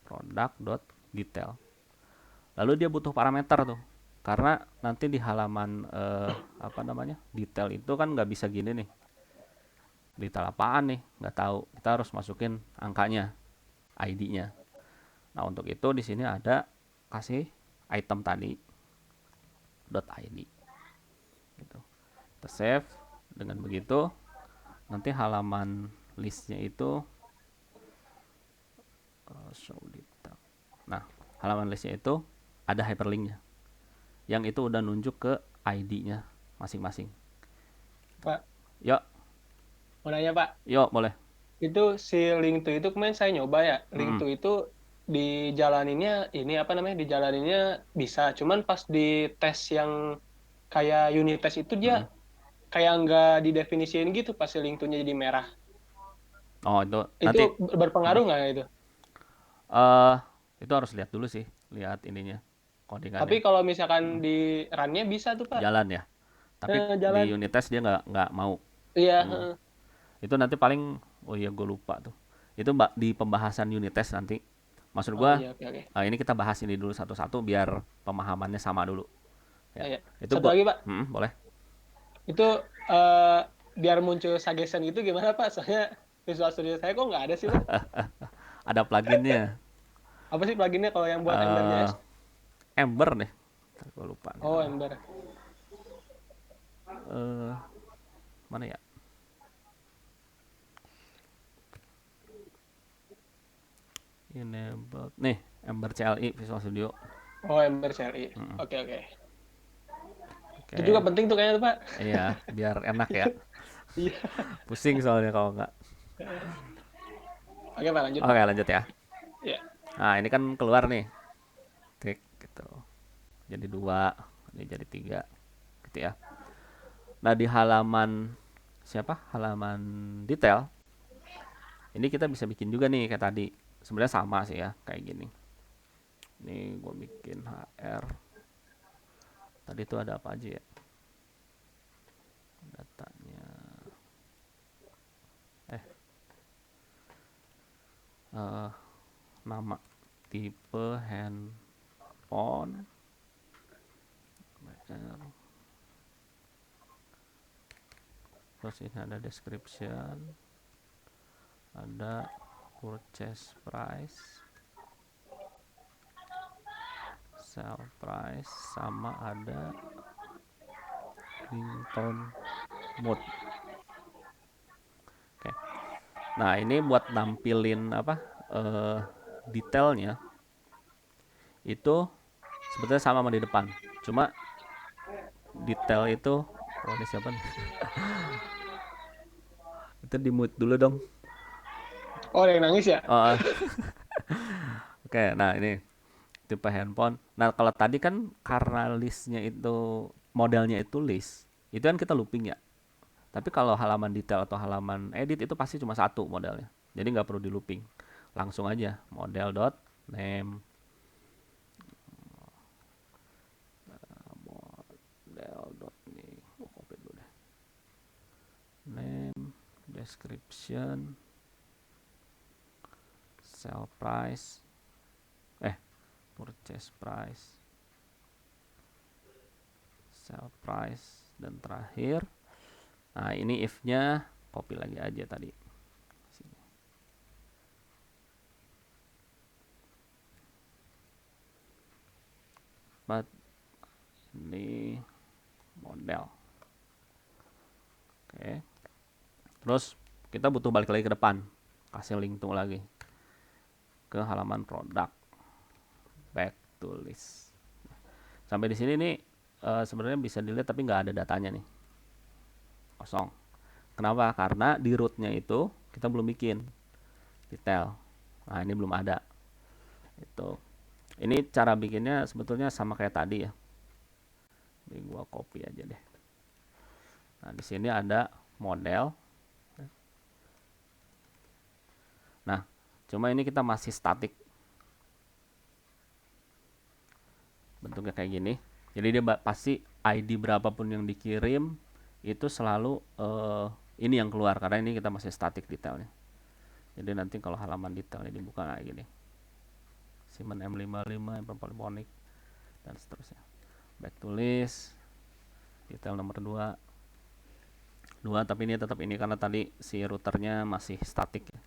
[SPEAKER 1] product.detail. Lalu dia butuh parameter tuh. Karena nanti di halaman detail itu kan nggak bisa gini nih. Detail apaan nih? Nggak tahu. Kita harus masukin angkanya, ID-nya. Nah, untuk itu di sini ada kasih item tadi .id. Gitu. Kita save. Dengan begitu nanti halaman listnya itu show detail. Nah, halaman listnya itu ada hyperlinknya. Yang itu udah nunjuk ke ID-nya masing-masing.
[SPEAKER 2] Pak,
[SPEAKER 1] Yuk.
[SPEAKER 2] mau nanya Pak,
[SPEAKER 1] Yuk, boleh.
[SPEAKER 3] Itu si Link2 itu kemarin saya nyoba ya.
[SPEAKER 1] Mm-mm.
[SPEAKER 3] Link2 itu dijalaninnya ini apa namanya? Dijalaninnya bisa. Cuman pas di tes yang kayak unit test itu
[SPEAKER 1] Mm-mm.
[SPEAKER 3] dia kayak nggak didefinisiin gitu pas si Link2-nya jadi merah.
[SPEAKER 1] Oh itu
[SPEAKER 3] Itu
[SPEAKER 1] nanti mm,
[SPEAKER 3] berpengaruh nggak itu?
[SPEAKER 1] eh itu harus lihat dulu sih, lihat ininya,
[SPEAKER 3] Tapi
[SPEAKER 1] codingannya.
[SPEAKER 3] kalau misalkan
[SPEAKER 1] Mm.
[SPEAKER 3] di run-nya bisa tuh Pak.
[SPEAKER 1] Jalan ya. Tapi di
[SPEAKER 3] Jalan.
[SPEAKER 1] unit test dia nggak mau.
[SPEAKER 3] Iya.
[SPEAKER 1] Hmm. Itu nanti paling, oh iya gue lupa tuh. Itu di pembahasan unit test nanti. Maksud
[SPEAKER 3] Oh
[SPEAKER 1] gue,
[SPEAKER 3] iya, oke oke.
[SPEAKER 1] ini kita bahas ini dulu satu-satu biar pemahamannya sama dulu.
[SPEAKER 3] Oh,
[SPEAKER 1] Ya,
[SPEAKER 3] iya.
[SPEAKER 1] itu
[SPEAKER 3] Satu
[SPEAKER 1] gue,
[SPEAKER 3] lagi Pak,
[SPEAKER 1] boleh.
[SPEAKER 3] itu eh, biar muncul suggestion gitu gimana Pak? Soalnya Visual Studio saya kok nggak ada sih Pak.
[SPEAKER 1] Ada pluginnya,
[SPEAKER 3] Apa sih pluginnya kalau yang buat
[SPEAKER 1] eh
[SPEAKER 3] Ember.js?
[SPEAKER 1] Ember nih. Gue lupa nih
[SPEAKER 3] Oh
[SPEAKER 1] namanya.
[SPEAKER 3] Ember.
[SPEAKER 1] Eh mana ya? Enable nih, Ember CLI Visual Studio.
[SPEAKER 3] Oh Ember CLI.
[SPEAKER 1] Mm,
[SPEAKER 3] Oke oke. Itu juga
[SPEAKER 1] Oke,
[SPEAKER 3] penting tuh kayaknya tuh Pak.
[SPEAKER 1] iya, biar enak ya.
[SPEAKER 3] Iya.
[SPEAKER 1] Pusing soalnya kalau nggak.
[SPEAKER 3] Oke Pak lanjut Pak.
[SPEAKER 1] Oke, lanjut ya.
[SPEAKER 3] Iya.
[SPEAKER 1] Nah, ini kan keluar nih. Klik gitu. Jadi dua, ini jadi tiga, gitu ya. Nah, di halaman siapa? Halaman detail. Ini kita bisa bikin juga nih kayak tadi. Sebenarnya sama sih ya, kayak gini. Ini gue bikin HR. Tadi itu ada apa aja ya? Datanya. Eh, eh, nama, tipe handphone, terus ini ada description, ada purchase price, sell price, sama ada ringtone mode. Oke. Nah, ini buat nampilin apa? eh Detailnya itu sebetulnya sama di depan. Cuma detail itu, oh ini siapa nih? Itu di mute dulu dong.
[SPEAKER 3] Oh ada yang nangis ya?
[SPEAKER 1] Oh, oke, nah ini tipe handphone. Nah, kalau tadi kan karena listnya itu modelnya itu list, itu kan kita looping ya. Tapi kalau halaman detail atau halaman edit itu pasti cuma satu modelnya. Jadi nggak perlu di looping. Langsung aja model dot name, model dot nih. Copy dulu deh. Name, description, sell price, purchase price, sell price, dan terakhir. Nah, ini if-nya copy lagi aja tadi. Sini. But ini model. Oke. Terus kita butuh balik lagi ke depan. Kasih link tuh lagi ke halaman produk. Back to list. Sampai di sini nih sebenarnya bisa dilihat tapi nggak ada datanya nih. Kosong. Kenapa? Karena di rootnya itu kita belum bikin detail. Nah, ini belum ada. Itu. Ini cara bikinnya sebetulnya sama kayak tadi ya. Ini gua copy aja deh. Nah, di sini ada model. Nah, cuma ini kita masih statik. Bentuknya kayak gini. Jadi dia pasti ID berapapun yang dikirim itu selalu ini yang keluar karena ini kita masih statik detailnya. Jadi nanti kalau halaman detailnya dibuka kayak gini. Siemens M55, Polyphonic dan seterusnya. Back to list. Detail nomor 2. 2 tapi ini tetap ini karena tadi si routernya masih statik ya.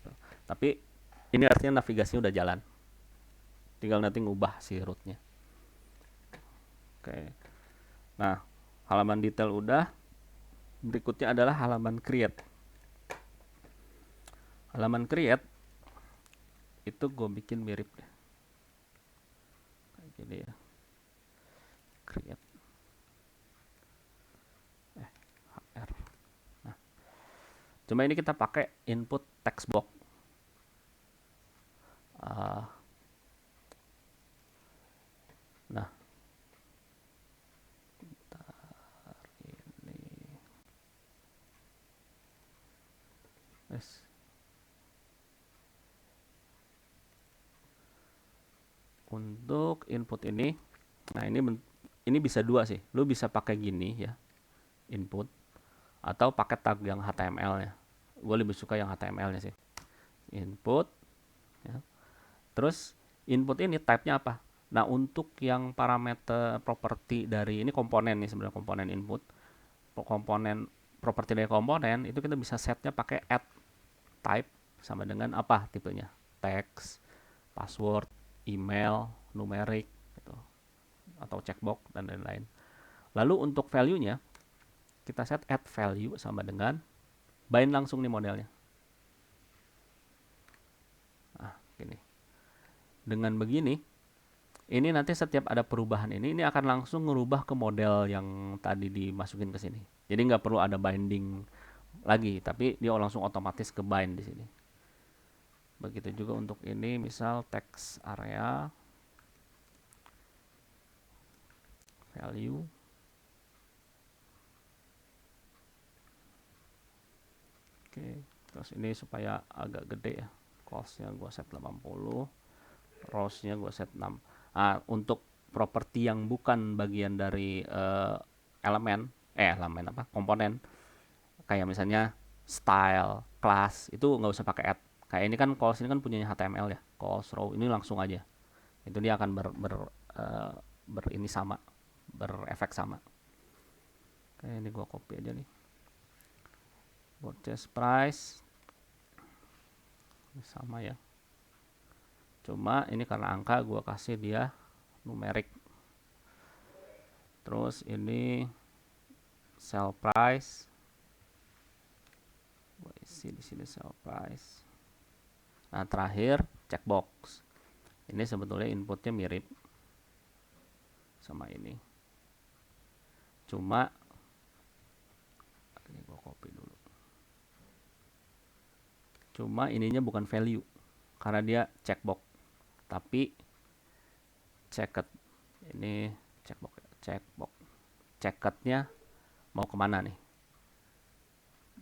[SPEAKER 1] Gitu. Tapi ini artinya navigasinya udah jalan. Tinggal nanti ngubah si rootnya. Oke. Nah, halaman detail udah. Berikutnya adalah halaman create. Halaman create itu gue bikin mirip deh. Kayak gini ya. Create. HR. Nah, Cuma ini kita pakai input text box. Ah, nah, ini yes. Untuk input ini, nah ini bisa dua sih. Lu bisa pakai gini ya, input, atau pakai tag yang HTML-nya. Gue lebih suka yang HTML-nya sih. Input, ya. Terus input ini type-nya apa? Nah, untuk yang parameter properti dari ini komponen nih sebenarnya, komponen input. Komponen properti dari komponen itu kita bisa setnya pakai add type sama dengan apa tipenya? Text, password, email, numerik gitu, atau checkbox dan lain-lain. Lalu untuk value-nya kita set add value sama dengan bind langsung nih modelnya. Nah, gini. Dengan begini, ini nanti setiap ada perubahan ini akan langsung ngerubah ke model yang tadi dimasukin ke sini. Jadi nggak perlu ada binding lagi, tapi dia langsung otomatis ke bind di sini. Begitu juga untuk ini, misal text area value. Oke, terus ini supaya agak gede ya. Costnya gue set 80, rowsnya gue set 6. Nah, untuk properti yang bukan bagian dari elemen apa komponen, kayak misalnya style, class, itu nggak usah pakai add. Kayak ini kan calls ini kan punyanya HTML ya, calls row ini langsung aja. Itu dia akan ini sama, berefek sama. Oke, ini gua copy aja nih. Purchase price ini sama ya. Cuma ini karena angka gua kasih dia numerik. Terus ini sell price. Gua isi di sini sell price. Nah, terakhir checkbox. Ini sebetulnya inputnya mirip sama ini. Cuma ini gua copy dulu. Cuma ininya bukan value karena dia checkbox. Tapi checked ini checkbox. Checkednya mau kemana nih?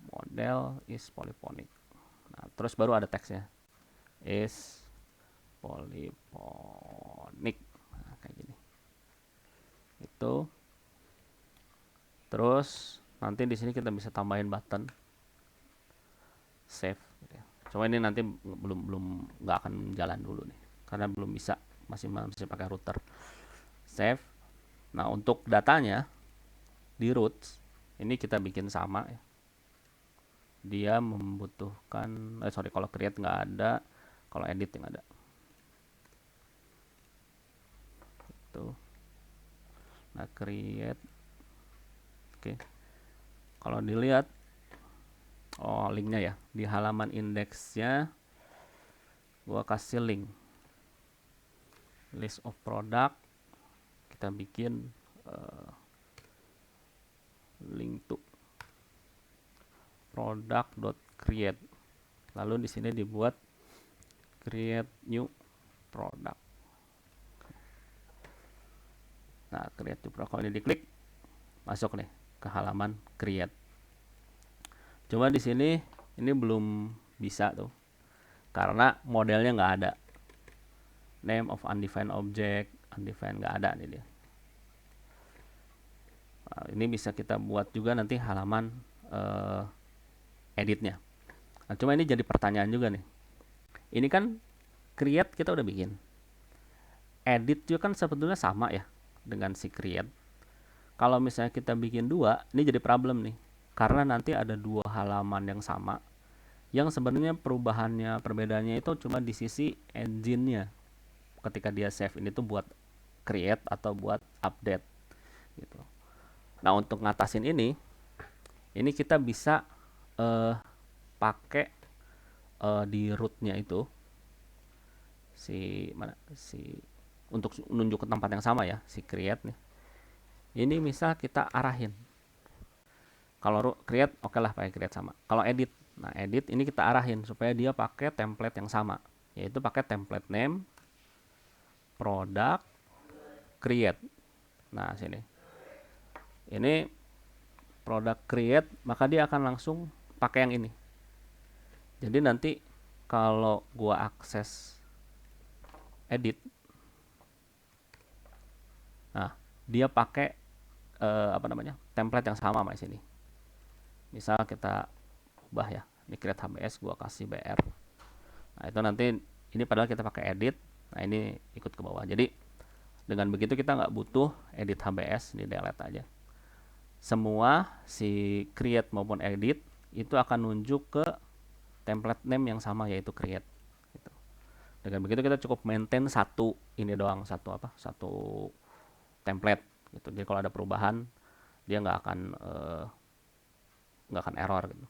[SPEAKER 1] Model is polyphonic. Nah, terus baru ada teksnya. Is polyphonic. Nah, kayak gini. Itu. Terus nanti di sini kita bisa tambahin button save. Cuma ini nanti belum nggak akan jalan dulu nih, karena belum bisa, masih pakai router. Save. Nah, untuk datanya di roots ini kita bikin sama ya. Dia membutuhkan kalau create nggak ada, kalau edit nggak ada. Itu. Nah, create. Oke. Kalau dilihat linknya ya, di halaman indeksnya gua kasih link list of product. Kita bikin link to product.create, lalu di sini dibuat create new product. Nah, create new product, kalau ini diklik masuk nih ke halaman create. Cuma di sini ini belum bisa tuh karena modelnya nggak ada. Name of undefined object, undefined nggak ada nih dia. Nah, ini bisa kita buat juga nanti halaman editnya. Nah, cuma ini jadi pertanyaan juga nih. Ini kan create kita udah bikin. Edit juga kan sebetulnya sama ya dengan si create. Kalau misalnya kita bikin dua, ini jadi problem nih. Karena nanti ada dua halaman yang sama, yang sebenarnya perbedaannya itu cuma di sisi engine-nya. Ketika dia save ini tuh buat create atau buat update gitu. Nah, untuk ngatasin ini kita bisa pakai di root-nya itu untuk nunjuk ke tempat yang sama ya, si create nih. Ini misal kita arahin. Kalau create oke lah pakai create sama. Kalau edit Nah, edit ini kita arahin supaya dia pakai template yang sama, yaitu pakai template name, product, create. Nah, sini. Ini product create, maka dia akan langsung pakai yang ini. Jadi nanti kalau gua akses edit, nah dia pakai template yang sama sama sini. Misal kita ubah ya, ini create HBS, gua kasih BR. Nah itu nanti ini padahal kita pakai edit, nah ini ikut ke bawah. Jadi dengan begitu kita nggak butuh edit HBS, di delete aja. Semua si create maupun edit itu akan nunjuk ke template name yang sama, yaitu create. Gitu. Dengan begitu kita cukup maintain satu ini doang, satu template. Gitu. Jadi kalau ada perubahan dia nggak akan error gitu.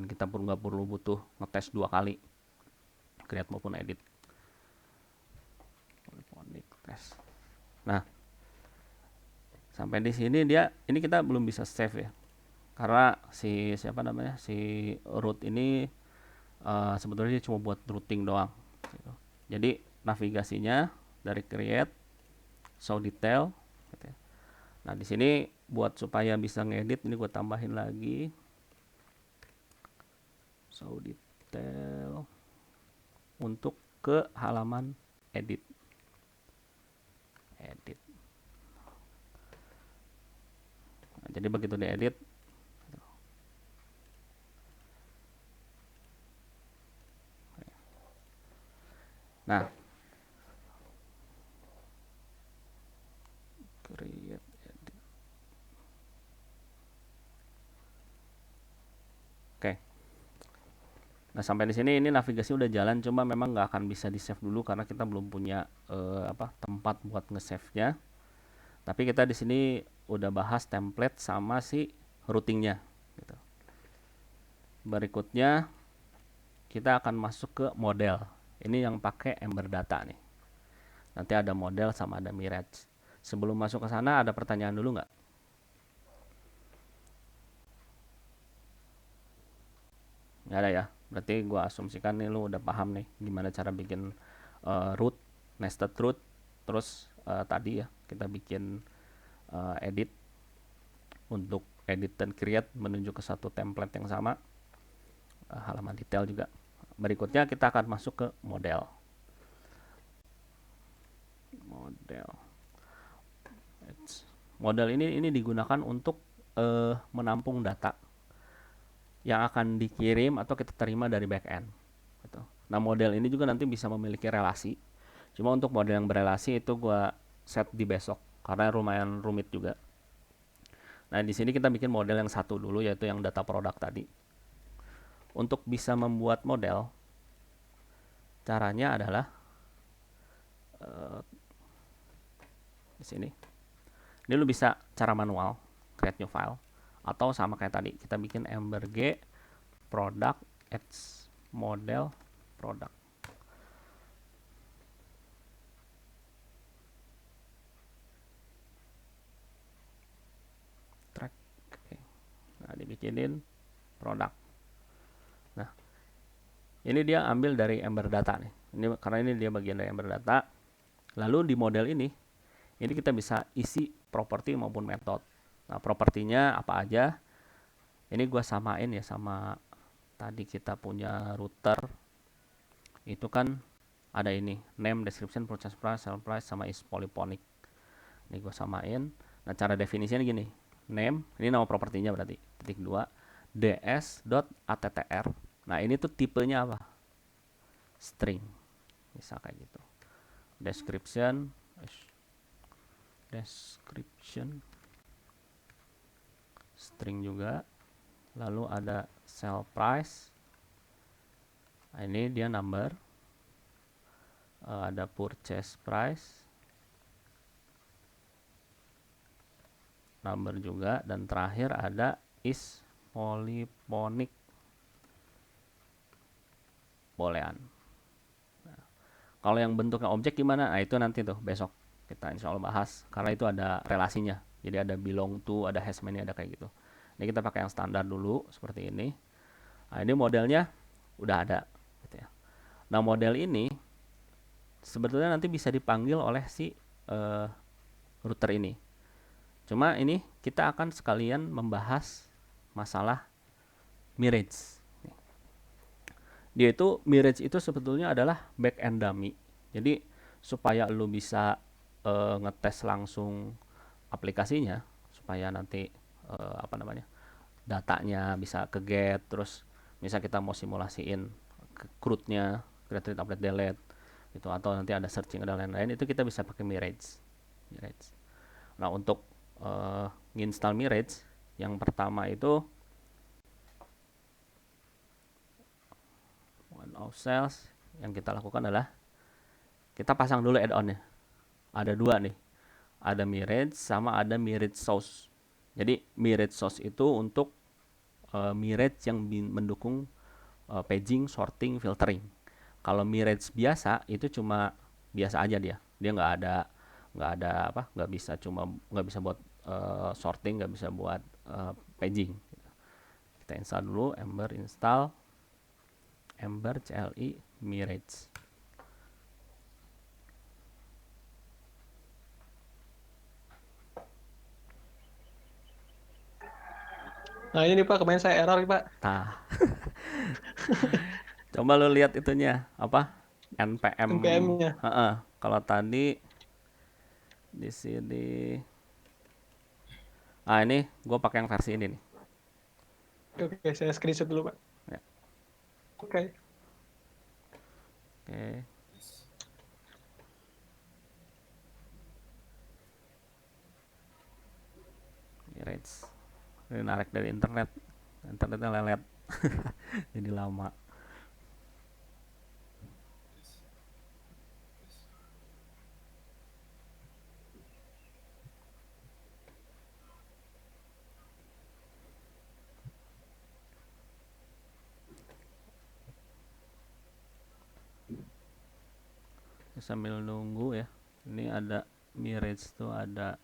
[SPEAKER 1] Kita nggak perlu butuh ngetes 2 kali create maupun edit. Polyphonic test. Nah, sampai di sini ini kita belum bisa save ya, karena si root ini sebetulnya dia cuma buat routing doang gitu. Jadi navigasinya dari create, show detail gitu ya. Nah di sini buat supaya bisa ngedit, ini gue tambahin lagi show detail untuk ke halaman edit. Nah, jadi begitu diedit, nah create edit. Oke. Nah sampai di sini ini navigasi udah jalan, cuma memang nggak akan bisa di save dulu karena kita belum punya tempat buat nge-save-nya. Tapi kita di sini udah bahas template sama si routingnya. Gitu. Berikutnya kita akan masuk ke model. Ini yang pakai Ember Data nih. Nanti ada model sama ada Mirage. Sebelum masuk ke sana ada pertanyaan dulu nggak? Nggak ada ya. Berarti gue asumsikan nih lu udah paham nih gimana cara bikin root, nested root. Terus tadi ya kita bikin edit untuk edit dan create menuju ke satu template yang sama, halaman detail juga. Berikutnya kita akan masuk ke model. Model ini digunakan untuk menampung data yang akan dikirim atau kita terima dari backend. Gitu. Nah model ini juga nanti bisa memiliki relasi. Cuma untuk model yang berelasi itu gua set di besok karena lumayan rumit juga. Nah di sini kita bikin model yang satu dulu, yaitu yang data produk tadi. Untuk bisa membuat model, caranya adalah di sini. Ini lu bisa cara manual, create new file, atau sama kayak tadi kita bikin Ember G product adds model product. Track. Oke. Nah, dibikinin produk. Nah, ini dia ambil dari Ember Data nih. Ini karena ini dia bagian dari Ember Data. Lalu di model ini kita bisa isi properti maupun metode. Nah, propertinya apa aja? Ini gua samain ya sama tadi kita punya router. Itu kan ada ini, name, description, purchase price, sell price, sama is polyphonic. Ini gua samain. Nah, cara definisinya gini. Name, ini nama propertinya berarti. Titik 2 ds.attr. Nah, ini tuh tipenya apa? String. Bisa kayak gitu. Description string juga, lalu ada sell price, nah, ini dia number, ada purchase price number juga, dan terakhir ada is polyphonic boolean. Nah, kalau yang bentuknya objek gimana? Nah itu nanti tuh besok kita insya Allah bahas, karena itu ada relasinya. Jadi ada belong to, ada has many, ada kayak gitu. Ini kita pakai yang standar dulu seperti ini. Nah, ini modelnya udah ada gitu ya. Nah, model ini sebetulnya nanti bisa dipanggil oleh si router ini. Cuma ini kita akan sekalian membahas masalah mirage. Dia itu mirage itu sebetulnya adalah back end dummy. Jadi supaya lu bisa ngetes langsung aplikasinya, supaya nanti apa namanya, datanya bisa ke get, terus misal kita mau simulasiin CRUD-nya, create, read, update, delete gitu, atau nanti ada searching dan lain-lain, itu kita bisa pakai mirage. Nah, untuk nginstal mirage yang pertama itu one of cells, yang kita lakukan adalah kita pasang dulu add-onnya. Ada dua nih, ada mirage sama ada mirage source. Jadi mirage source itu untuk mirage yang mendukung paging, sorting, filtering. Kalau mirage biasa itu cuma biasa aja dia nggak bisa buat sorting, nggak bisa buat paging. Kita install dulu Ember CLI Mirage.
[SPEAKER 3] Nah ini nih Pak, kemarin saya error nih Pak.
[SPEAKER 1] Nah, coba lu lihat itunya apa? npm.
[SPEAKER 3] NPM-nya.
[SPEAKER 1] Kalau tadi di sini, ini gue pakai yang versi ini nih.
[SPEAKER 3] Oke, saya screenshot dulu Pak.
[SPEAKER 1] Ya.
[SPEAKER 3] Oke.
[SPEAKER 1] Oke. Mirage. Ini narik dari internetnya lelet. Jadi lama. Sambil nunggu ya, ini ada Mirage tuh, ada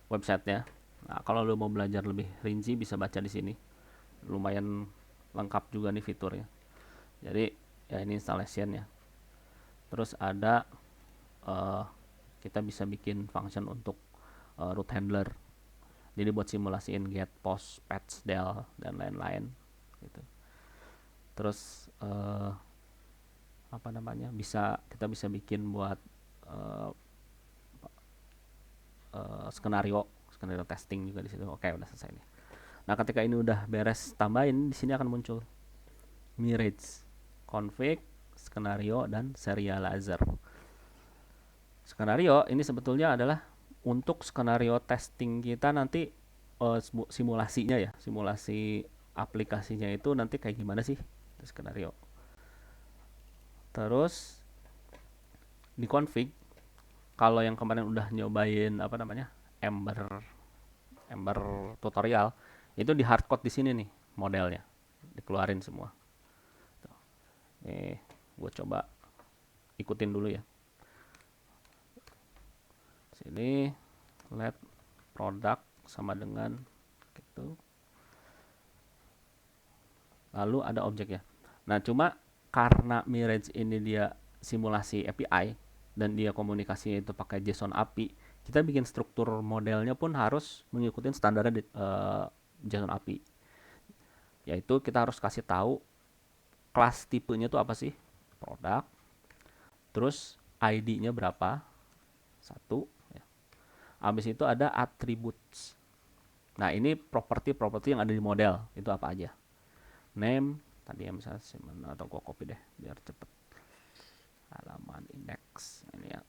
[SPEAKER 1] websitenya. Nah, kalau lu mau belajar lebih rinci bisa baca di sini, lumayan lengkap juga nih fiturnya. Jadi ya ini installationnya. Terus ada kita bisa bikin function untuk root handler, jadi buat simulasiin get, post, patch, del dan lain-lain gitu. Terus apa namanya, kita bisa bikin buat skenario testing juga di situ. Oke, udah selesai nih. Nah, ketika ini udah beres tambahin, di sini akan muncul Mirage, config, skenario, dan serializer. Skenario ini sebetulnya adalah untuk skenario testing kita nanti, simulasinya ya, simulasi aplikasinya itu nanti kayak gimana sih skenario. Terus di config, kalau yang kemarin udah nyobain apa namanya, Ember tutorial, itu di hardcode di sini nih modelnya dikeluarin semua. Nih, gue coba ikutin dulu ya. Sini let product sama dengan gitu. Lalu ada objek ya. Nah, cuma karena Mirage ini dia simulasi API dan dia komunikasinya itu pakai JSON API, kita bikin struktur modelnya pun harus mengikuti standar JSON API. Yaitu kita harus kasih tahu kelas tipenya itu apa sih? Produk. Terus ID-nya berapa? 1 ya. Habis itu ada attributes. Nah, ini properti yang ada di model itu apa aja? Name tadi yang misalnya atau gua copy deh biar cepet. Halaman index ini ya.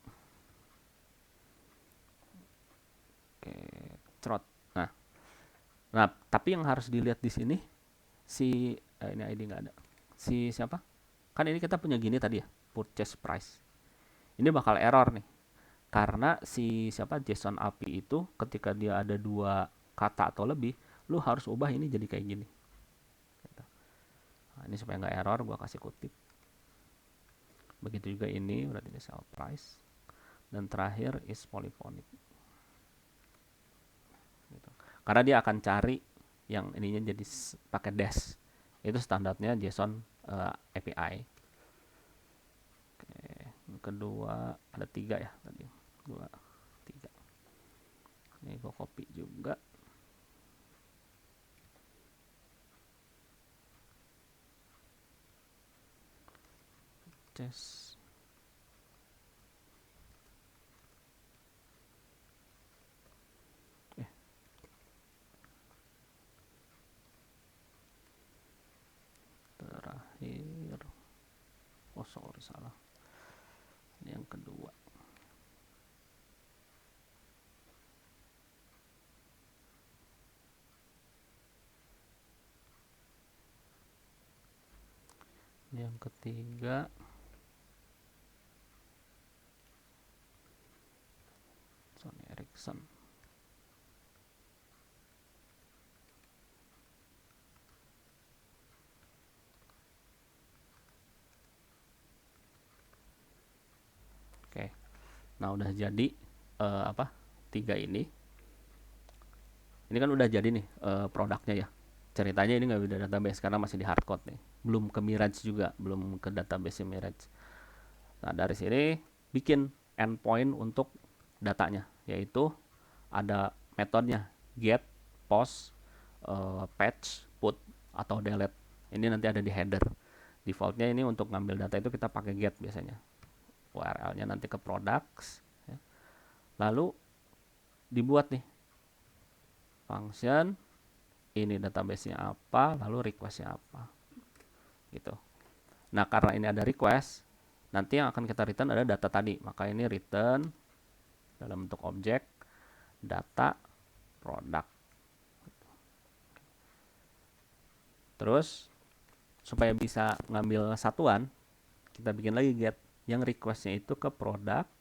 [SPEAKER 1] Oke, trot. Nah, tapi yang harus dilihat di sini si ini ID nggak ada. Si siapa? Kan ini kita punya gini tadi ya, purchase price. Ini bakal error nih. Karena si JSON API itu ketika dia ada 2 kata atau lebih, lu harus ubah ini jadi kayak gini. Nah, ini supaya nggak error, gua kasih kutip. Begitu juga ini, berarti ini sell price. Dan terakhir is polyphonic. Gitu. karena dia akan cari yang ininya jadi pakai dash. Itu standarnya JSON API. Oke, yang kedua ada 3 ya tadi, 2, 3. Ini gue copy juga. Ces. Terakhir, oh sorry salah, ini yang kedua. Ini yang ketiga. Sony Ericsson. Oke, nah udah jadi apa 3 ini. Ini kan udah jadi nih produknya ya. Ceritanya ini nggak ada database karena masih di hardcode nih. Belum ke Mirage juga, belum ke database Mirage. Nah dari sini bikin endpoint untuk datanya, yaitu ada metodenya get, post, patch, put, atau delete. Ini nanti ada di header. Defaultnya ini untuk ngambil data itu kita pakai get biasanya. URL-nya nanti ke products. Ya. Lalu dibuat nih function, ini database-nya apa, lalu request-nya apa. Gitu. Nah karena ini ada request, nanti yang akan kita return ada data tadi. Maka ini return dalam bentuk objek data product. Terus supaya bisa ngambil satuan, kita bikin lagi get yang requestnya itu ke product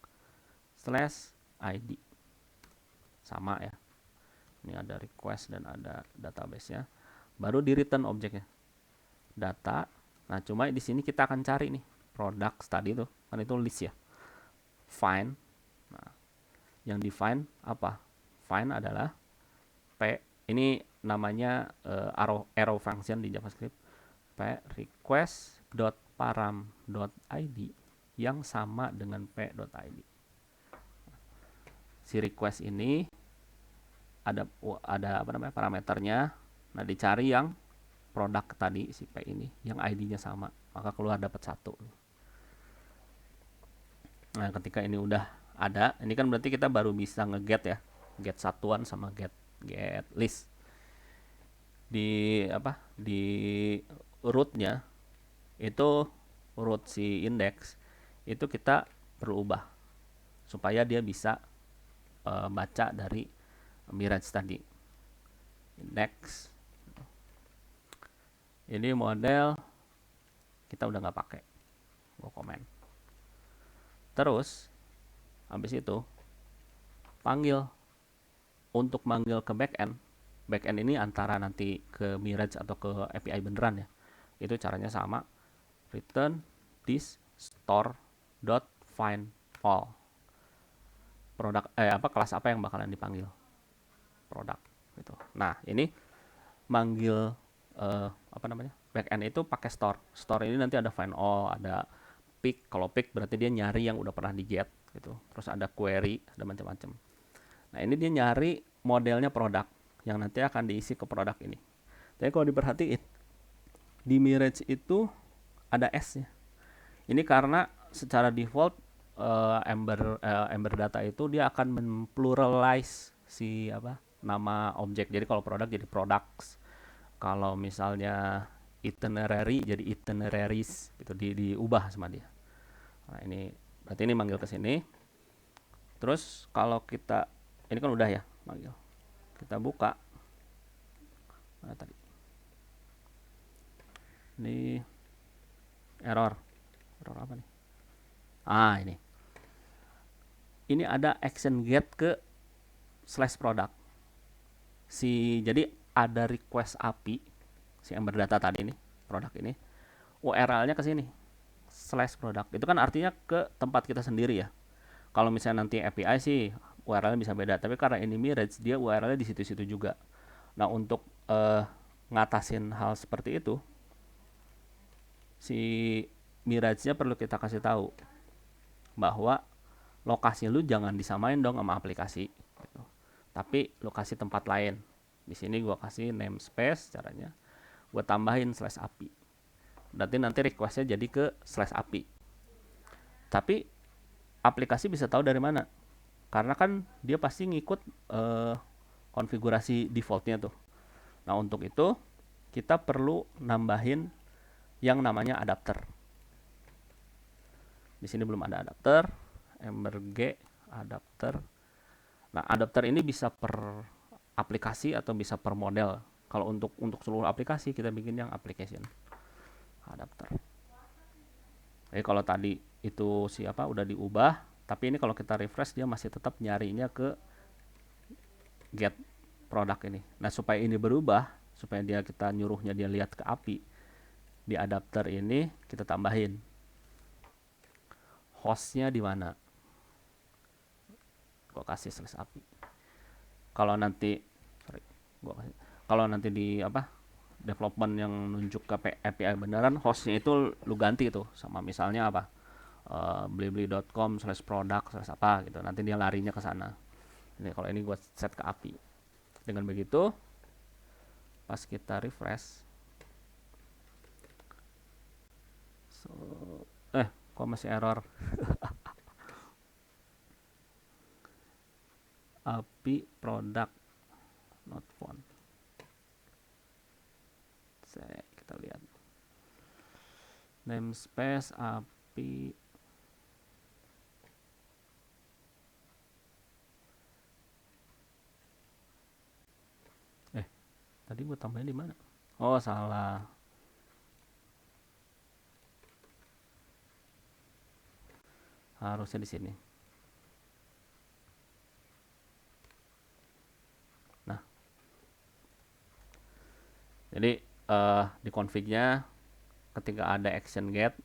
[SPEAKER 1] /id. Sama ya. Ini ada request dan ada database-nya. Baru di return objeknya. Data. Nah, cuma di sini kita akan cari nih products tadi tuh, kan itu list ya. Find. Nah, yang define apa? Find adalah p, ini namanya arrow function di JavaScript. P request.param.id yang sama dengan p.id. Si request ini ada apa namanya parameternya. Nah, dicari yang produk tadi si p ini yang ID-nya sama, maka keluar dapat 1. Nah, ketika ini udah ada, ini kan berarti kita baru bisa nge-get ya. Get satuan sama get list. Di apa? Di root-nya itu root si index itu kita perlu ubah supaya dia bisa baca dari Mirage tadi. Index. Ini model kita udah nggak pakai. Gue komen. Terus habis itu panggil untuk manggil ke backend. Backend ini antara nanti ke Mirage atau ke API beneran ya. Itu caranya sama. Return this store.find all. Produk kelas apa yang bakalan dipanggil? Produk gitu. Nah, ini manggil apa namanya? Backend itu pakai store. Store ini nanti ada find all, ada pick. Kalau pick berarti dia nyari yang udah pernah di get gitu. Terus ada query, ada macam-macam. Nah, ini dia nyari modelnya produk yang nanti akan diisi ke produk ini. Tapi kalau diperhatiin di Mirage itu ada S-nya. Ini karena secara default Ember data itu dia akan mempluralize si nama objek. Jadi kalau produk jadi products. Kalau misalnya itinerary jadi itineraries itu diubah sama dia. Nah, ini berarti ini manggil ke sini. Terus kalau kita ini kan udah ya manggil. Kita buka. Mana tadi? Ini error apa nih? Ini. Ini ada action get ke /product. Jadi ada request API si Ember Data tadi nih, produk ini. URL-nya ke sini. /product. Itu kan artinya ke tempat kita sendiri ya. Kalau misalnya nanti API sih URL-nya bisa beda, tapi karena ini Mirage dia URL-nya di situ-situ juga. Nah, untuk ngatasin hal seperti itu, si Mirage-nya perlu kita kasih tahu bahwa lokasi lu jangan disamain dong sama aplikasi gitu. Tapi lokasi tempat lain. Di sini gua kasih namespace, caranya gua tambahin /API. Berarti nanti requestnya jadi ke /API. Tapi aplikasi bisa tahu dari mana? Karena kan dia pasti ngikut konfigurasi defaultnya tuh. Nah, untuk itu kita perlu nambahin yang namanya adapter. Di sini belum ada adapter, Ember G adapter. Nah, adapter ini bisa per aplikasi atau bisa per model. Kalau untuk seluruh aplikasi kita bikin yang application adapter. Jadi kalau tadi itu siapa udah diubah, tapi ini kalau kita refresh dia masih tetap nyarinya ke get produk ini. Nah, supaya ini berubah, supaya kita nyuruhnya dia lihat ke API, di adapter ini kita tambahin hostnya di mana. Gua kasih /API. Kalau nanti kalau nanti di development yang nunjuk ke API beneran, hostnya itu lu ganti tuh sama misalnya blibli.com/product/apa gitu. Nanti dia larinya ke sana. Ini kalau ini gua set ke API. Dengan begitu pas kita refresh, kok masih error. API product not found. Kita lihat namespace API tadi gue tambahin di mana? Oh, salah. Harusnya di sini. Nah, jadi di config-nya ketika ada action get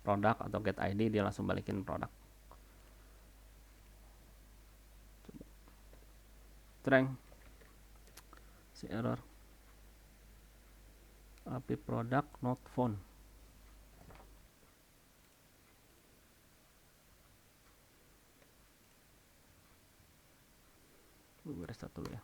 [SPEAKER 1] produk atau get ID, dia langsung balikin produk. Coba. Si error. API product not found. Gue restart dulu ya.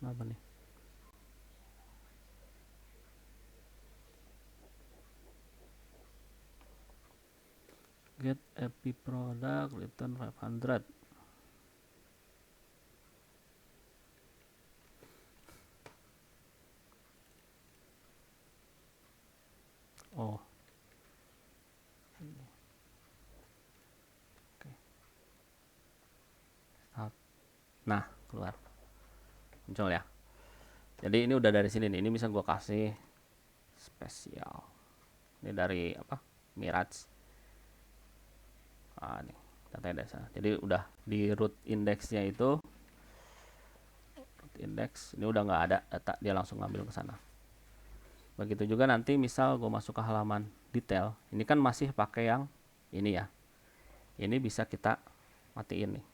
[SPEAKER 1] Apa nih? Get API product return 500. Oh. Oke. Nah, keluar. Muncul ya. Jadi ini udah dari sini nih. Ini bisa gua kasih spesial. Ini dari Mirage. Nih data dasar. Jadi udah di root indexnya itu root index ini udah nggak ada data, dia langsung ngambil ke sana. Begitu juga nanti misal gue masuk ke halaman detail, ini kan masih pakai yang ini ya. Ini bisa kita matiin nih.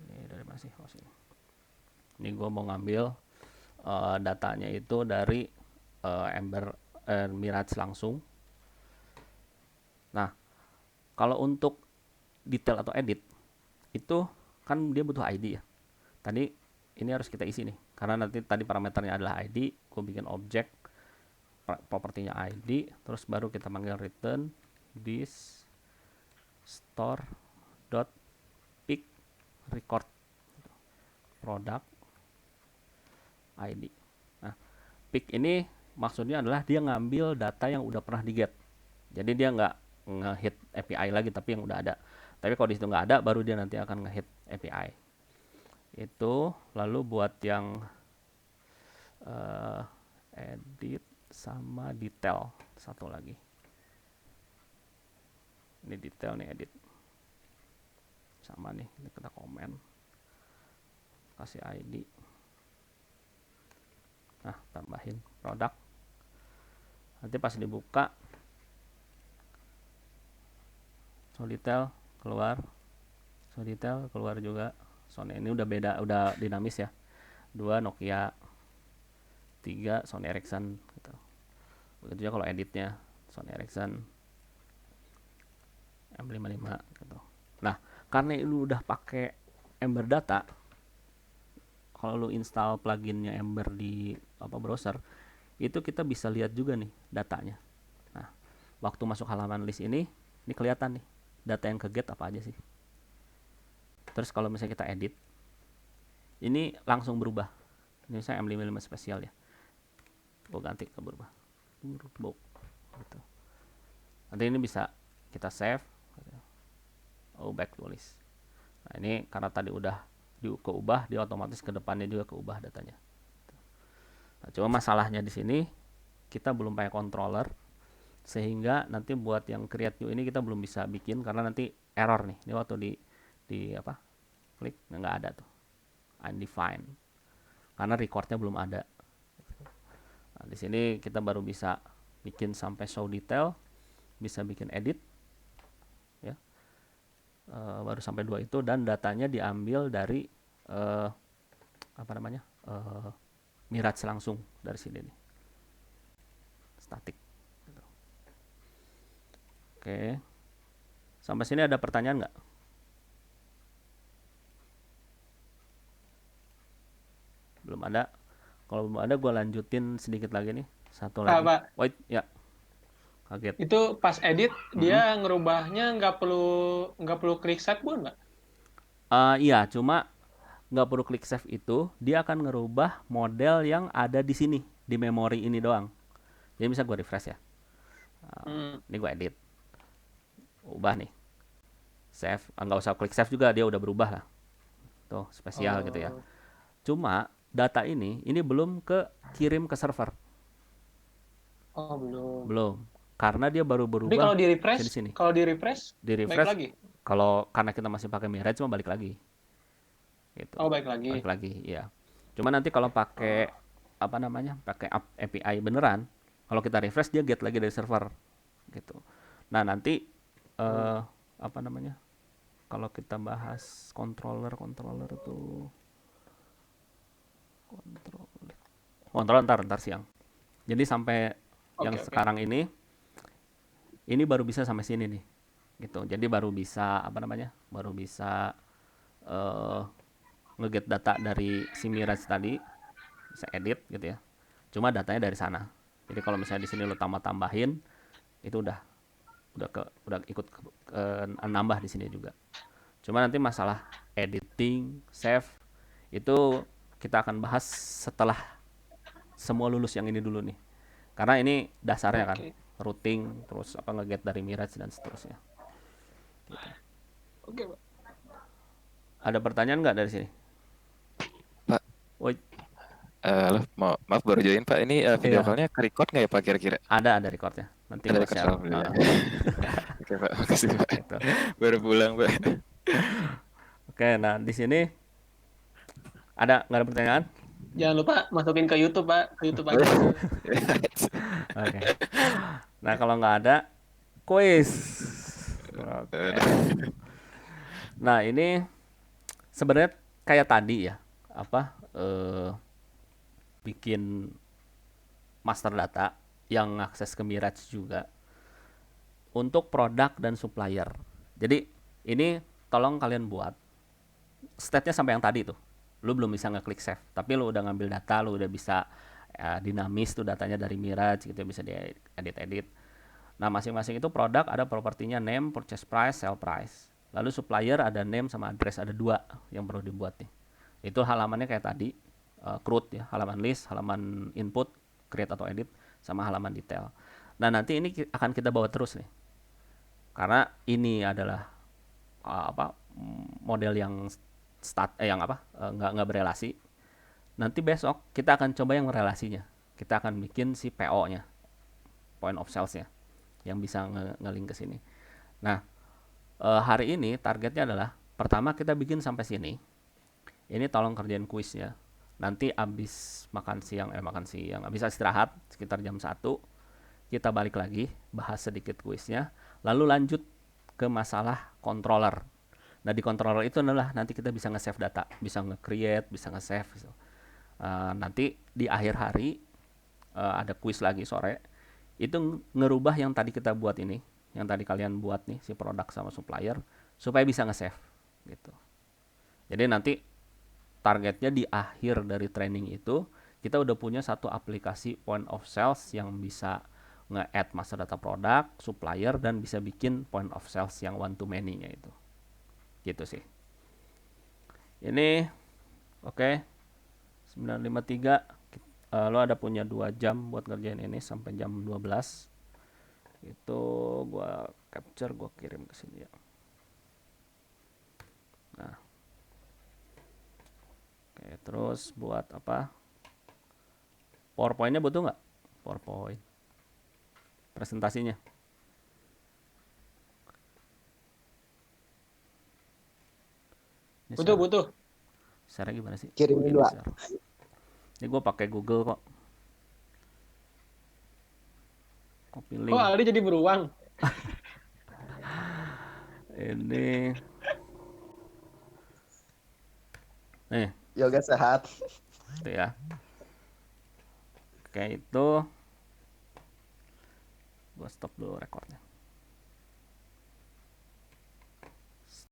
[SPEAKER 1] Ini dari mana sih? Oh, sini. Ini gue mau ngambil datanya itu dari Ember Mirage langsung. Nah, kalau untuk detail atau edit itu kan dia butuh ID ya. Tadi ini harus kita isi nih, karena nanti tadi parameternya adalah ID. Gue bikin objek propertinya ID, terus baru kita panggil return this store dot pick record product ID. Nah, pick ini maksudnya adalah dia ngambil data yang udah pernah di get. Jadi dia nggak nge-hit API lagi, tapi yang udah ada. Tapi kalau di situ nggak ada, baru dia nanti akan nge-hit API. Itu lalu buat yang eh, edit sama detail satu lagi. Ini detail nih, edit sama nih, ini kita komen, kasih ID. Nah, tambahin produk. Nanti pas dibuka, show detail keluar, show detail keluar juga. Sony ini udah beda, udah dinamis ya. 2 Nokia, 3 Sony Ericsson gitu. Begitu juga kalau editnya Sony Ericsson M55 gitu. Nah, karena lu udah pakai Ember Data, kalau lu install pluginnya Ember di browser, itu kita bisa lihat juga nih datanya. Nah, waktu masuk halaman list ini kelihatan nih data yang ke get apa aja sih. Terus kalau misalnya kita edit, ini langsung berubah. Ini saya M55 spesial ya. Gue ganti ke berubah. Gitu. Nanti ini bisa kita save. Back to list. Nah, ini karena tadi udah keubah, dia otomatis ke depannya juga keubah datanya. Nah, cuma masalahnya di sini kita belum pakai controller, sehingga nanti buat yang create new ini kita belum bisa bikin karena nanti error nih. Ini waktu di klik nggak ada tuh undefined karena recordnya belum ada. Nah, di sini kita baru bisa bikin sampai show detail, bisa bikin edit ya. Baru sampai 2 itu, dan datanya diambil dari Mirage langsung dari sini nih, static gitu. Oke, sampai sini ada pertanyaan nggak? Belum ada. Kalau belum ada, gue lanjutin sedikit lagi nih, satu lagi.
[SPEAKER 3] Pak,
[SPEAKER 1] Wait, ya, kaget.
[SPEAKER 3] itu pas edit dia ngerubahnya nggak perlu klik save bukan, Pak?
[SPEAKER 1] Iya, cuma nggak perlu klik save itu, dia akan ngerubah model yang ada di sini, di memori ini doang. Jadi bisa gue refresh ya. Ini gue edit, ubah nih, save. Nggak usah klik save juga, dia udah berubah lah. Tuh, spesial gitu ya. Cuma data ini belum kirim ke server.
[SPEAKER 3] Oh, belum.
[SPEAKER 1] Belum. Karena dia baru
[SPEAKER 3] Tapi
[SPEAKER 1] berubah
[SPEAKER 3] kalau di refresh,
[SPEAKER 1] di sini.
[SPEAKER 3] di refresh, balik lagi.
[SPEAKER 1] Kalau karena kita masih pakai Mirage, cuma balik lagi. Gitu.
[SPEAKER 3] Oh, balik lagi.
[SPEAKER 1] Balik lagi, ya. Cuma nanti kalau pakai pakai API beneran, kalau kita refresh dia get lagi dari server, gitu. Nah, nanti kalau kita bahas controller tuh controller ntar siang. Jadi sampai yang sekarang ini baru bisa sampai sini nih, gitu. Jadi baru bisa baru bisa nge-get data dari si Mirage tadi, bisa edit gitu ya. Cuma datanya dari sana. Jadi kalau misalnya di sini lo tambahin, itu udah ikut nambah di sini juga. Cuma nanti masalah editing, save itu kita akan bahas setelah semua lulus yang ini dulu nih. Karena ini dasarnya kan, routing, terus nge-get dari Mirage dan seterusnya. Gitu.
[SPEAKER 3] Oke, Pak.
[SPEAKER 1] Ada pertanyaan nggak dari sini?
[SPEAKER 4] Pak.
[SPEAKER 1] Woi.
[SPEAKER 4] Maaf baru join Pak. Ini video call-nya ke-record nggak ya Pak kira-kira?
[SPEAKER 1] Ada recordnya. Nanti
[SPEAKER 4] ada
[SPEAKER 1] share.
[SPEAKER 4] Oke Pak, makasih Pak.
[SPEAKER 1] Gitu.
[SPEAKER 4] Baru pulang Pak.
[SPEAKER 1] Oke, nah di sini nggak ada pertanyaan?
[SPEAKER 3] Jangan lupa masukin ke YouTube, Pak. Ke YouTube aja.
[SPEAKER 1] Oke. Nah, kalau nggak ada, quiz. Okay. Nah, ini sebenarnya kayak tadi ya, bikin master data yang akses ke Mirage juga untuk produk dan supplier. Jadi ini tolong kalian buat state-nya sampai yang tadi tuh. Lu belum bisa ngeklik save, tapi lu udah ngambil data, lu udah bisa dinamis tuh datanya dari Mirage gitu, bisa diedit-edit. Nah, masing-masing itu produk ada propertinya name, purchase price, sell price. Lalu supplier ada name sama address, ada 2 yang perlu dibuat nih. Itu halamannya kayak tadi, CRUD ya, halaman list, halaman input, create atau edit. sama halaman detail. Nah, nanti ini akan kita bawa terus nih. Karena ini adalah model yang nggak berelasi. Nanti besok kita akan coba yang relasinya. Kita akan bikin si PO-nya, point of sales-nya, yang bisa nge-link ke sini. Nah, hari ini targetnya adalah pertama kita bikin sampai sini. Ini tolong kerjain kuisnya. Nanti abis makan siang, abis istirahat sekitar jam 1, kita balik lagi, bahas sedikit kuisnya, lalu lanjut ke masalah controller. Nah, di controller itu adalah nanti kita bisa nge-save data, bisa nge-create, bisa nge-save. Nanti di akhir hari ada kuis lagi sore. Itu ngerubah yang tadi kita buat ini, yang tadi kalian buat nih, si produk sama supplier, supaya bisa nge-save gitu. Jadi nanti targetnya di akhir dari training itu kita udah punya satu aplikasi point of sales yang bisa nge-add master data produk, supplier, dan bisa bikin point of sales yang one to many-nya itu. Gitu sih. Ini oke. 9.53. Lo ada punya 2 jam buat ngerjain ini sampai jam 12. Itu gua capture, gua kirim ke sini ya. Nah. Oke, terus buat apa? PowerPoint-nya butuh nggak? PowerPoint. Presentasinya. Ini
[SPEAKER 3] Butuh.
[SPEAKER 1] share gimana sih?
[SPEAKER 5] Kirimin
[SPEAKER 1] Gini
[SPEAKER 5] 2.
[SPEAKER 1] share. Ini gue pakai Google kok. Copy link.
[SPEAKER 3] Kok Aldi jadi beruang?
[SPEAKER 1] Ini. Nih,
[SPEAKER 5] Yoga sehat.
[SPEAKER 1] itu ya. Oke, itu gue stop dulu recordnya.